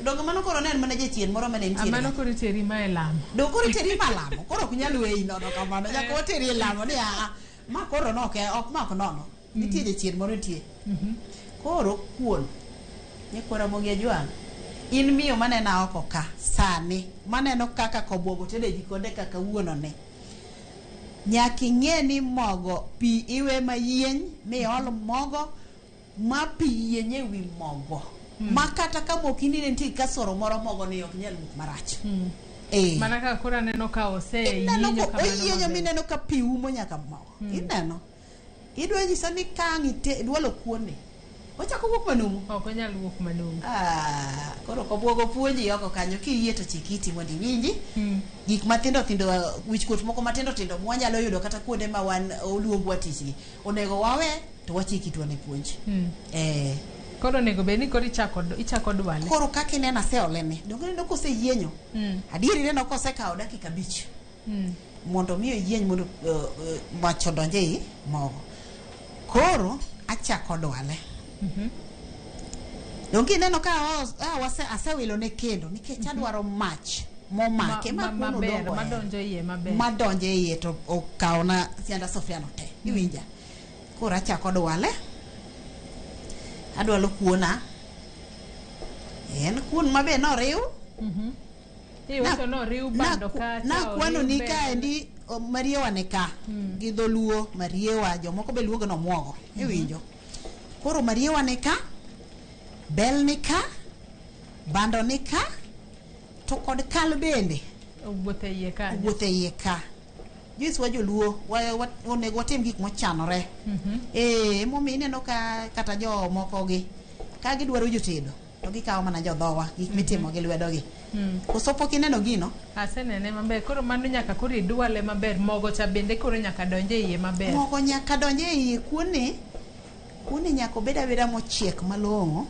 Dongo mano koro nen mana jachien moro mane nitie. Amano koro teri ma e lamo. Do koro teri ma lamo. Koro ok nyal weyi nono kamano. Nyaka oteri e lamo ni ma koro no ok mak nono. Nitie jachien moro nitie. Koro kuon. Ni kwara mogi ajwang. In miyo manena oko ka sani. Maneno kaka Cobuogo tedo e jikonde kaka wuono ne. Nyaki ng'e ni mogo pi iwe mayieny mi ol mogo ma pi yienye wi mogo. Ma kata ka mokini ne nitie kasoro moro mogo ni ok nyal wuok marach. Mana ka kora neno ka ose yienyo kamano. Oyienyo mineno ka pi umo nyaka mogo. Ineno. Idwa nyisa ni kang' idwalo kuone. Ochako wuok manumu. Ok onyal wuok manumu. Koro Cobuogo puonji oko kanyo kiyie to chikiti mondo iwinji. Gik matindo tindo wichkuot moko matindo tindo mwanyalo yudo kata kuonde ma wan oluongwa tichgi. Onego wawe to wachiki tuone puonj. Koro nego beni koro ichako dwale. Koro kaka inena se olene. Dongo neno kose yienyo. Adieri neno kose kawo dakika 5. Mondo miyo yieny mondo mach odonje i mogo. Koro achako dwale. Dongi neno ka asewilo ne kendo nikech adwaro mach momake maber madonjo iye maber. Madonjo iye to okawo na sianda sofia no te. Iwinja. Koro achako dwale. Adwalo kuona. En kuon mabe no riu. Iwacho no riu bando ka. Na kwano ni ka endi mariewa ne ka. Gi dholuo mariewa jomoko be luongo no muogo. Iwinjo. Koro mariewa ne ka. Bel ni ka. Bando ni ka. To kod kal bende. Wuothe iye ka. Wuothe iye ka. Jis wa joluo onego watim gik mochanore. Momi ineno ka kata jo moko gi ka gidwaro jotedo to gikawo mana jodhowa gik mitimo gi lwedogi. Koso pok ineno gino? Asenene maber. Koro mano nyaka koro idwale maber. Mogo cha bende koro nyaka donje iye maber. Mogo nyaka donje iye kuone nyaka beda beda mochiek malong'o.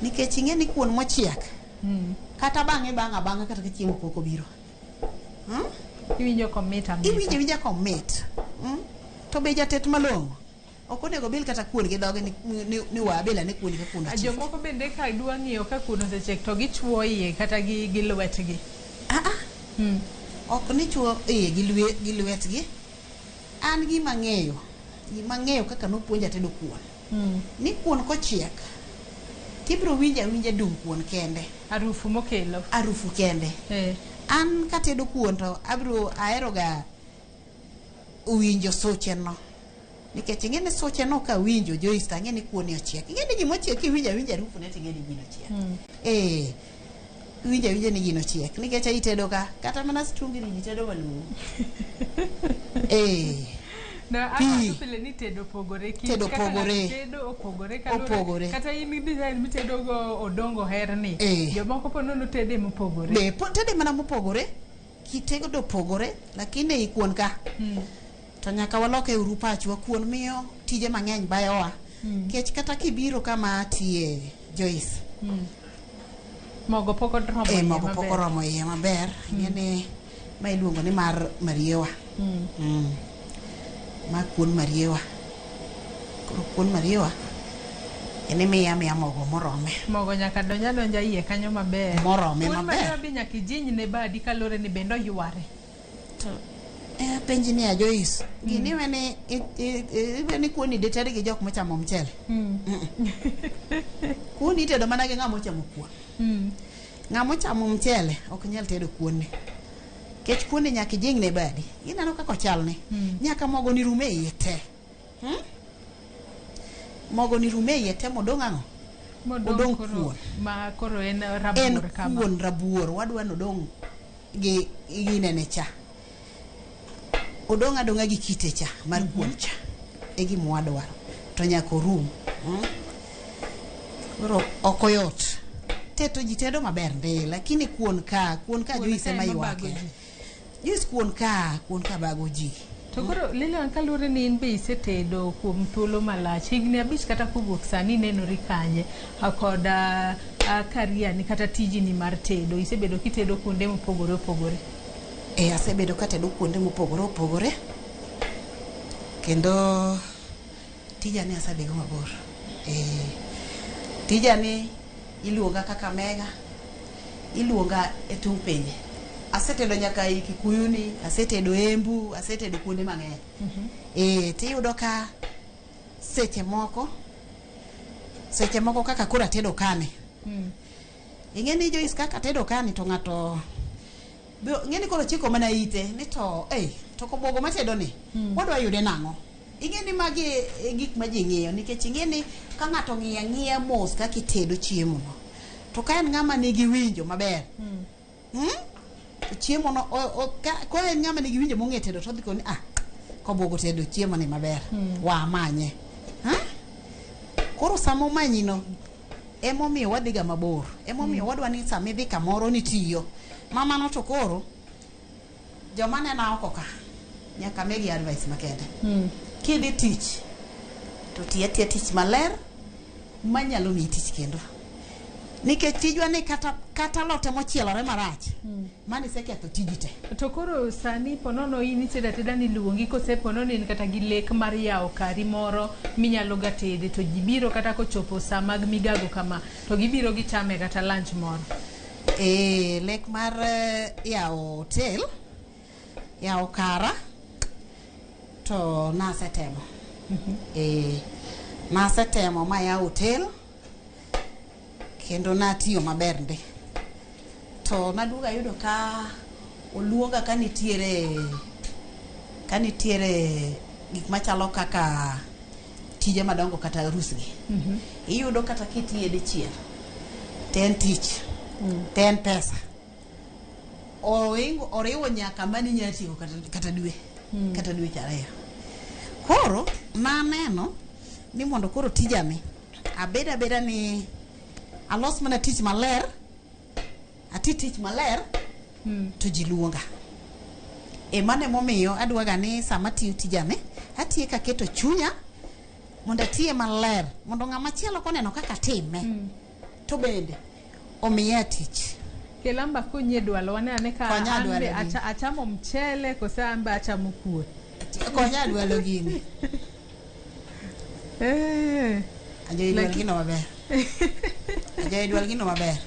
Nikech ing'e ni kuon mochiek. Kata bang'e kata ka chiemo pok obiro. Iwinjo komit amita. Iwinjo komit. To be jatet malong'o. Ok onego bil kata kuon gi dhoge ni wabila ne kuon ka kuon. Jomoko bende ka dwa ng'iyo ka kuon osechiek to gichuo iye kata gi lwetgi. Ok ni chuo iye gi lwetgi. An gima ng'eyo kaka nopuonja tedo kuon. Ni kuon kochiek tibro winja dung kuon kende. Arufu mokelo. Arufu kende. An katedo kuon to ahero ga winjo soche no. Nikech ing'e soche no ka winjo Joyce ta ng'e ni kuon ochiek. Ing'e ni gimo chiek winja arufu ne ting'e ni gino chiek. Winja ni gino chiek. Nikech itedo ka kata mana strungiri itedo maluo. Na aka pile ni tedo pogore tedo pogore. Tedo opogore kata in design mitedo go odongo herni. Jomoko po nono tede mopogore. Be tede mana mopogore. Kitego do pogore lakini ikuon ka. To nyaka waloke uru pachwa kuon miyo tije mang'eny bayowa. Kech kata kibiro kama tie Joyce. Mogo poko romo iye maber. Mogo poko romo iye maber. Ng'ene ma iluongo ni mar mariewa. Ma kuon mariewa. Koro kuon mariewa ene miya mogo morome. Mogo nyaka donja iye kanyo maber. Morome maber. Kuon mariewa bi nyaka ijiny ne badi kalore ni bendo yware. To penji ni a Joyce. Gini wene kuon ni deted gi jok mochamo mchele. Kuon itedo mana gi ng'amo chamo kuon. Ng'amo chamo mchele ok nyal tedo kuon ni. Kech kuon nyaka ijing ne badi. Ineno kako chalne. Nyaka mogo ni rume iye te. Mogo ni rume iye te modong' ang'o? Modong' kuon. Ma koro en rabuor kama. En kuon rabuor. Wadwa nodong' gi nene cha. Odong' adong'a gi kite cha mar kuon cha. E gima wadwaro. To nyaka orum. Koro okoyot. Teto jitedo maber ndi. Lakini kuon ka Joyce ma ywake. Joyce kuon ka bago ji. To koro Lilian kalure ni in be isetedo kuom thuolo malach. Higni 5 kata kowuok sani nenori kanye. Koda karia ni kata tijini mar tedo. Isebedo kitedo kuonde mopogore opogore. Asebedo katedo kuonde mopogore opogore. Kendo tijani asebedo mabor. Tijani iluonga kaka mega, iluonga e tung' pinje. Asetedo nyaka i Kikuyuni, asetedo Embu, asetedo kuonde mang'eny. Tiyudo ka seche moko kaka kura tedo kane. Ing'eni Joyce kaka tedo kane to ng'ato ng'eni koro chiko mana ite ni to to Cobuogo matedo ni wadwa yude nang'o. Ing'eni magi gik ma ji ng'iyo nikech ing'eni ka ng'ato ng'iya mos kaka itedo chiemo no to ka en ng'ama nigi winjo maber chiemo no ko en ng'ama nigi winjo mong'e tedo to dhi koni Cobuogo tedo chiemo ni maber wa manye koro samo manyino emomiyo wadhiga mabor emomiyo wadwa ni sama idhi kamoro nitiyo mama no to koro joma nena oko ka nyaka megi advice makende kidhi tich to tiya tich maler manyalo miyi tich kendo nikech tijwa ni kata lote mochielore marach mani seketho tiji te. To koro sani ponono ini teda ni luongi kose ponono in kata gi lek mar yawo kari moro minyalo ga tede to jibiro kata kochopo saa mag migago kama to gibiro gichame kata lunch moro. Lek mar yawo hotel yawo kara to nasetemo. Nasetemo ma yawo hotel kendo natiyo maber ndi to naduga yudo ka oluonga ka nitiere gik machalo kaka tije madongo kata arusgi iyudo kata kitiye dichiel ten tich ten pesa oriwo nyaka mani nyatiyo kata dwe kata dwe ariyo. Koro naneno ni mondo koro tijani abeda ni alos mana tich maler tich maler to ji luonga mane momiyo adwaga ni sama tiyo tijani atiye ka keto chunya mondo atiye maler mondo ng'ama chielo koneno kaka time to bende omiya tich. Kelamba kunye dwalo wane ka ambe achamo mchele kosa ambe achamo kuo konya dwalo gini ajo idwalo gino maber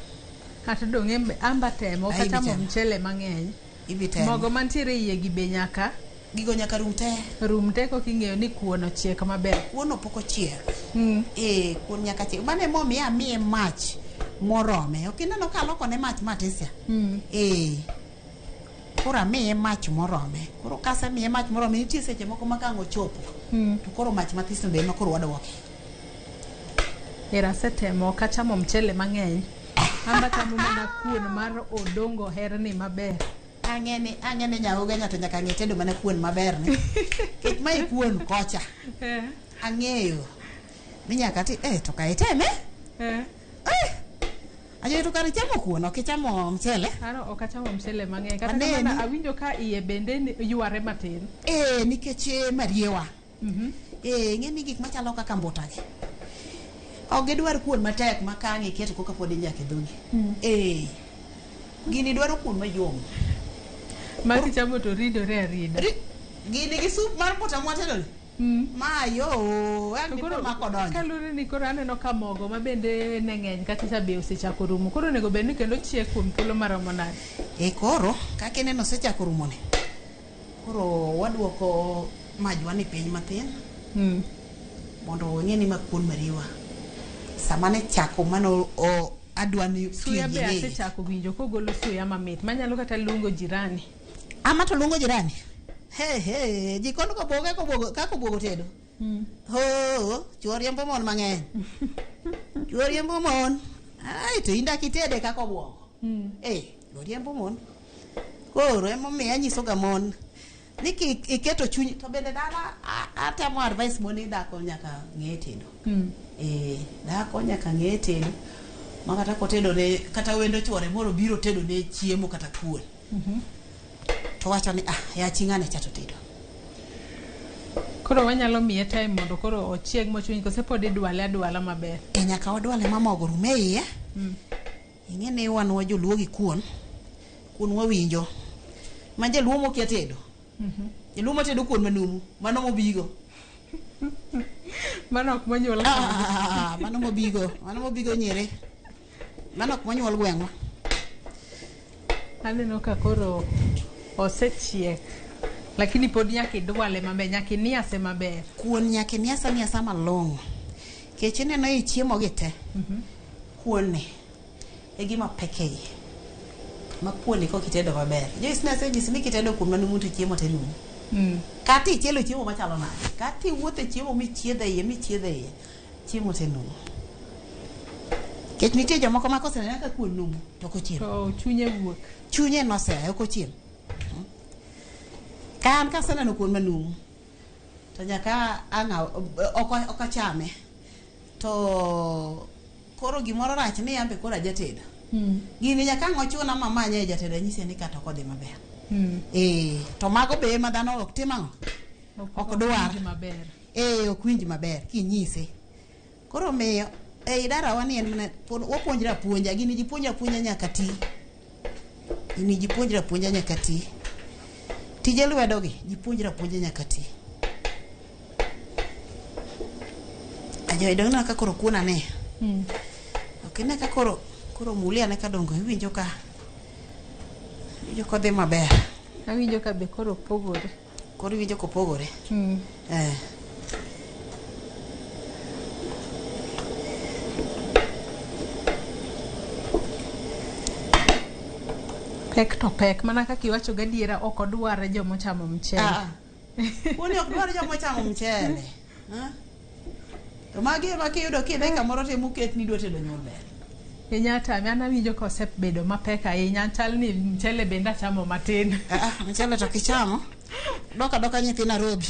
kata dong' amba temo kachamo mchele mang'eny mogo mantiere iye gi be nyaka gigo nyaka rum te koking'eyo ni kuon ochiek maber. Kuon pok ochiek kuon nyaka chiek mane momiya miye mach morome ok ineno ka aloko ne mach matisia koro miye mach morome koro kase miye mach morome nitie seche moko makang' ochopo to koro mach mathiso be koro waduoke. Setemo kachamo mchele mang'eny amba chamo mana kuon mar odongo herni maber. Ang'ene nyaoga to nyaka ng'e tedo mana kuon maber ni kech mai kuon kocha ang'eyo ni nyaka to ka iteme ajo to kar chamo kuon ok chamo mchele ok achamo mchele mang'eny kata mana awinjo ka iye bende yware matin nikech mariewa ng'eni gik machalo kaka mbutagi ok gidwar kuon matek ma kang'e keto koka pod injake dhogi gini dwaro kuon mayom ma kichamo to ridore arida gini gi sup mar mbuta mwatedo mayo koro makodonjo kalure ni koro aneno ka mogo ma bende ne ng'eny kata be osechako rumo koro nego bed ni kendo chiek kuom thuolo maromo nade. Koro kaka ineno osechako rumo ni koro wadwoko majwa ni piny mathin mondo ng'e ni ma kuon mariwa sama ne chako mano adwa ni suya be asechako winjo kogolo suya mamit manyalo kata luongo jirani ama to luongo jirani jikon Cobuogo tedo chuoriembo mon mang'eny chuoriembo mon to inda kitede kaka Cobuogo chuoriembo mon koro emomiyo anyisoga mon ni iketo chuny to bende dala atemo advice moni dako nyaka ng'e tedo dako nyaka ng'e tedo ma kata kotedo ne kata wendo chuore moro biro tedo ne chiemo kata kuon to wacho ni ya ching'ane chato tedo koro wanyalo miye time mondo koro ochieg mochuny kose pod idwale adwala maber nyaka wadwale ma mogo rume iye ing'e ni wan joluo gi kuon wawinjo ma jaluo mokia tedo jaluo matedo kuon manumu mano mobigo Mano ok monyuol. Mano mobigo nyere. Mano ok monyuol gweng'wa. Aneno ka koro osechiek. Lakini pod nyaka idwale maber, nyaka iniase maber. Kuon nyaka iniasa malong'o. Kech ineno i chiemo gi te. Kuon ni e gima peke. Ma kuon ni kok itedo maber. Joyce nase nyisi ni kitedo kuon manu muto chiemo te numu. Kati ichielo chiemo machalo nade. Kati wuothe chiemo michiedhe iye. Chiemo te numu. Kech nitie jomoko ma koseneno ka kuon numu to ok ochiemo. To chunye wuok. Chunye nosea ok ochiemo. Kan kaseneno kuon manumu to nyaka ok achame. To koro gimoro rach ni ambe kora jatedo. Gini nyaka ngochuna mama nya jatedo nyise ni kata kodhi maber. To mago be ma dhano ok timo ok dwar maber. Ok winj maber kinyise. Koro miyo idara wani en wapuonjra puonja gini ji puonja nyaka ti. Gini ji puonjra puonja nyaka ti. Tije lwedo gi ji puonjra puonja nyaka ti. Ajo idona ka koro kuna ne. Okine ka koro mulia ne ka dongo iwinjo ka kodhi maber. Awinjo ka be koro pogore. Koro iwinjo ko pogore. Pek to pek mana kaka iwacho gadiera ok odwar jomo chamo mchele. Kuoni ok dwar jomo chamo mchele. To magi makiyudo kidhe kamoro te muket ni dwa tedo nyuol ber. Nyata ana winjo ka osebedo mapek ahinya chal ni mchele benda chamo matin. Mchele to kichamo doka nyithi Nairobi.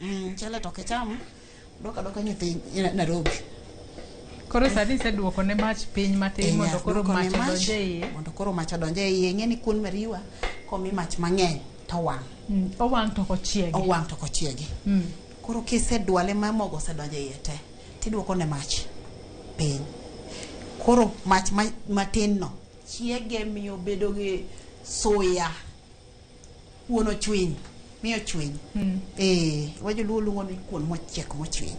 Mchele to kichamo doka nyithi Nairobi. Koro sadi se duoko ne mach piny matin mondo koro mach donje iye. Mondo koro mach donje iye. Ng'eni kuon mariwa komi mach mang'eny to wang'. Owang' to kochiegi. Owang' to kochiegi. Koro kisedwale ma mogo osedonje iye te tiduoko ne mach piny. Koro mach matin no chiege miyo bedo gi soya. Kuon ochwiny. Miyo chwiny. Wajoluo luongo ni kuon mochiek mochwiny.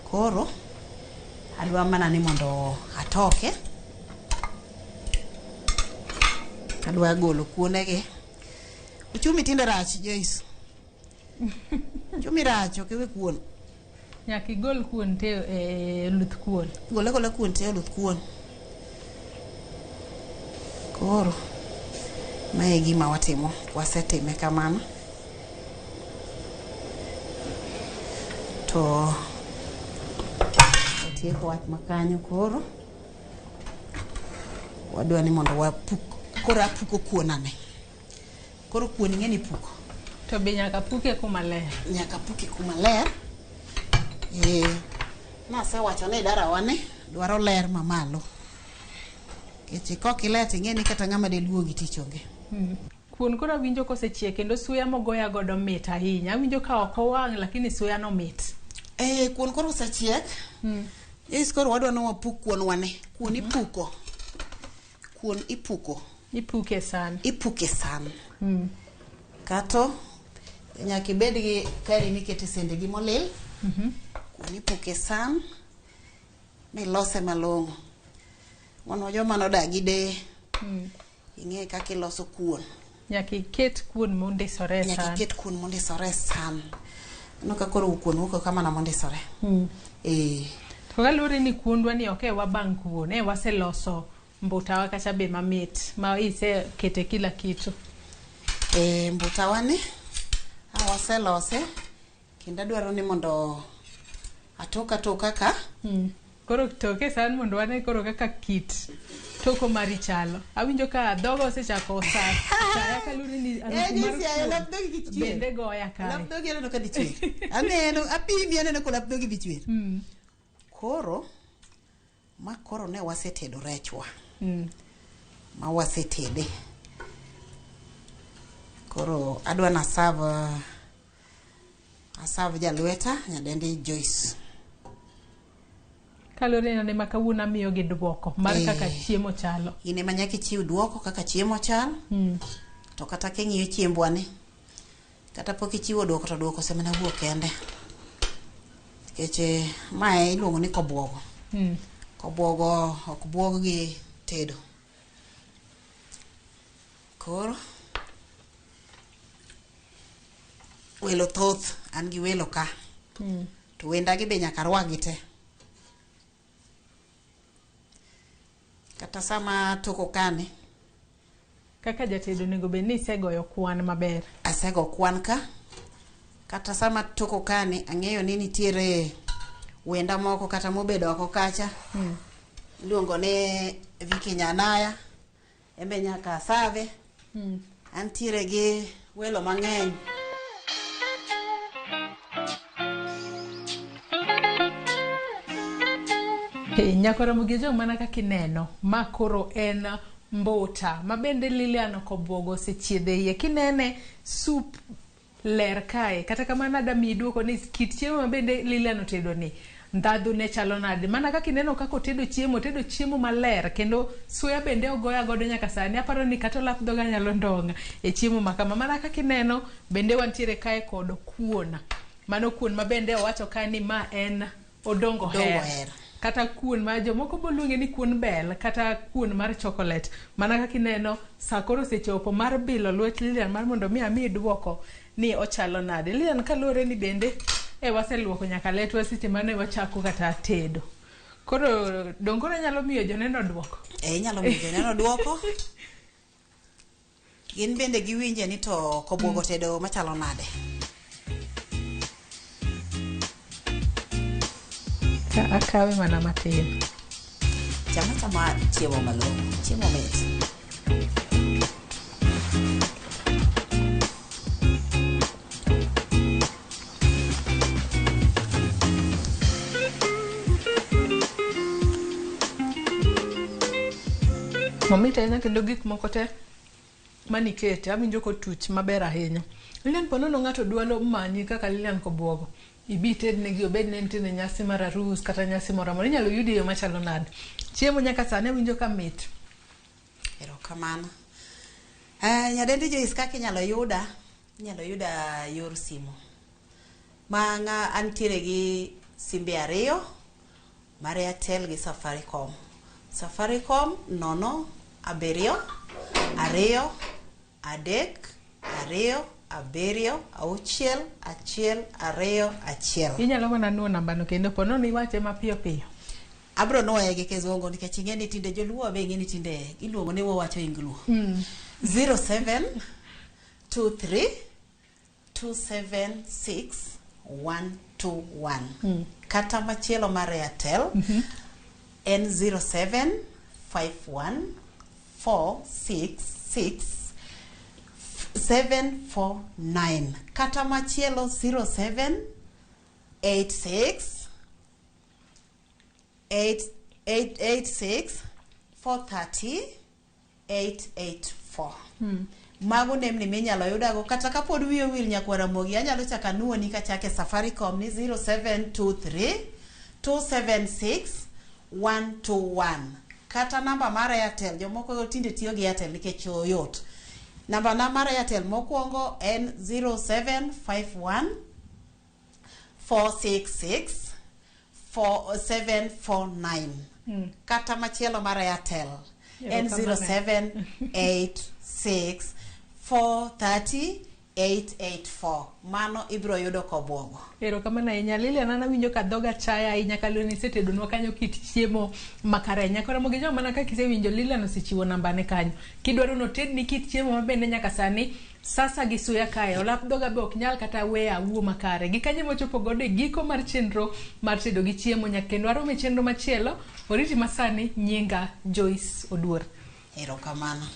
Koro adwa mana ni mondo atoke. Adwa golo kuonege. Uchumi tinde rach, Joyce. Uchumi rach okewe kuon. Nyaka igol kuon te luth kuon. Gole kuon te luth kuon. Koro mae gima watimo. Wasetime kamano. To tieko wach makanyo koro wadwa ni mondo koro apuko kuonane. Koro kuon ing'eni puko. To be nyaka puke kuma ler. Nyaka puke kuma ler. Nasewacho ni dara wane dwaro ler mamalo. Keche kok ilet ing'eni kata ng'ama de luogi tich onge. Kuon koro winjo kosechiek kendo suya mogoya godo mit ahinya. Winjo ka ok owang' lakini suya no mit. Kuon koro osechiek. Koro wadwa ni wapuk kuon wane. Kuon ipuko. Kuon ipuko. Ipuke san. Ipuke san. Kato nyaka ibed gi kari mikete sende gi molil. Kuon ipuke san. Milose malong'o. Mono joma nodagi de. Ing'e kaka iloso kuon. Nyaka iket kuon mondisore san. Nyaka iket kuon mondisore san. No ka koro kuon wuok kama mondisore. To galure ni kuondwa ni ok wabang' kuon, waseloso mbutawa kacha be mamit, ma ise kete kila kitu. Mbutawa ni waselose, kendo dwaro ni mondo atoka ka. Koro toke san mondo wane koro kaka kit toko mari chalo. Awinjo ka dhogo osechako osar. Saya kalure ni bende goya kae. Lapdogi aneno ka dichwer. Aneno apimi aneno ko lapdogi dichwer. Koro koro ne wasetedo rechwa. Ma wasetede. Koro adwa na serve jalweta nyadendi Joyce. Kalore ne makawuna miyo gi duoko mar kaka chiemo chalo. Ine manyaki chiw duoko kaka chiemo chalo. To kata king'iyo chiembwa ni kata pok ichiwo duoko to duoko semana wuok kende. Keche mae iluongo ni Cobuogo. Cobuogo ok buog gi tedo. Koro welo thoth, an gi welo ka. To wenda gi be nyaka rwagi te. Kata sama toko kane. Kaka jatedo nego be ni isegoyo kwan maber. Asego kwan ka. Kata sama toko kane ang'eyo ni nitiere wenda moko kata mobedo oko kacha. Luongo ne Viki Nyanaya. Embe nyaka save. Antiere gi welo mang'eny. Nyako Ramogi jo mana kaka ineno, ma koro en mbota, ma bende Lilian Cobuogo sechiedhe iye. Kinene sup ler kae, kata kamano adami duoko ni kit chiemo ma bende Lilian otedo ni ndhadhu ne chalo nade. Mana kaka ineno kako tedo chiemo maler, kendo suya bende ogoya godo nyaka sani. Aparo ni kata lap dhoga nyalo ndong' e chiemo makama. Mana kaka ineno bende wantiere kae kod kuon. Mano kuon ma bende owacho kae ni ma en odongo her. Kata kuon ma jomoko boluonge ni kuon bel, kata kuon mar chocolate. Mana kaka ineno sa koro sechopo mar bilo lwet Lilian mar mondo mi ami duoko ni ochalo nade. Lilian kalore ni bende waseluoko nyaka letwa seche mane wachako kata tedo. Koro dongore nyalo miyo joneno duoko. Nyalo miyo joneno duoko. Gin bende giwinje ni to Cobuogo tedo machalo nade. Akawe mana matin. Chama chiemo malong'o, chiemo mit. Mamita ena kendo gik moko te manikete awinjo kotuch maber ahinya. Lilian ponono ng'ato dwalo manyi kaka Lilian Cobuogo. Ibited negi obed ne ntie nyasi mar arus kata nyasi moro amora inyalo yudi yo machalo nade. Chiemo nyaka sani winjo ka mit. Erokamano. Nyadendi Joyce kaka inyalo yuda yor simu. Manga antiere gi simbe 2 mar Airtel gi Safaricom. Safaricom 0 7 2 3 2 7 6 1 2 1. Inyalo mana nuo namba no kendo pono ni wache mapiyo piyo. Abro noe gi Kizungu nikech ing'eni tinde joluo be ing'eni tinde iluongo ni wawacho Ingluo. 07 23 276 121. Kata machielo mar Airtel en 07 51 466 749. Kata machielo 07 86 886 430 884. Mago nemni minyalo yudago kata kapod wiyo wil nyakwa Ramogi anyalo chaka nuoni kachake Safaricom ni 0723 276 121. Kata namba mar Airtel jomoko tinde tiyo gi Airtel nikech oyot. Namba na mar Airtel mokwongo en 0751 466 4749. Kata machielo mar Airtel en 0786 430 884. Mano ibro yudo Cobuogo. Erokamano ahinya. Lilian ana winjo ka dhoga chaya ahinya kaloni isetedonwa kanyo kit chiemo makare. Nyako Ramogi jo mana kaka isewinjo Lilian osechiwo namba ne kanyo. Kidwaro notedni kit chiemo mabende nyaka sani sasa gi suya kae. Olap dhoga be ok nyal kata weyo awuo makare. Gikanyo mochopo godo e giko mar chenro mar tedo gi chiemo nyaka kendo arome chenro machielo. Oriti masani nyinga Joyce Oduor. Erokamano.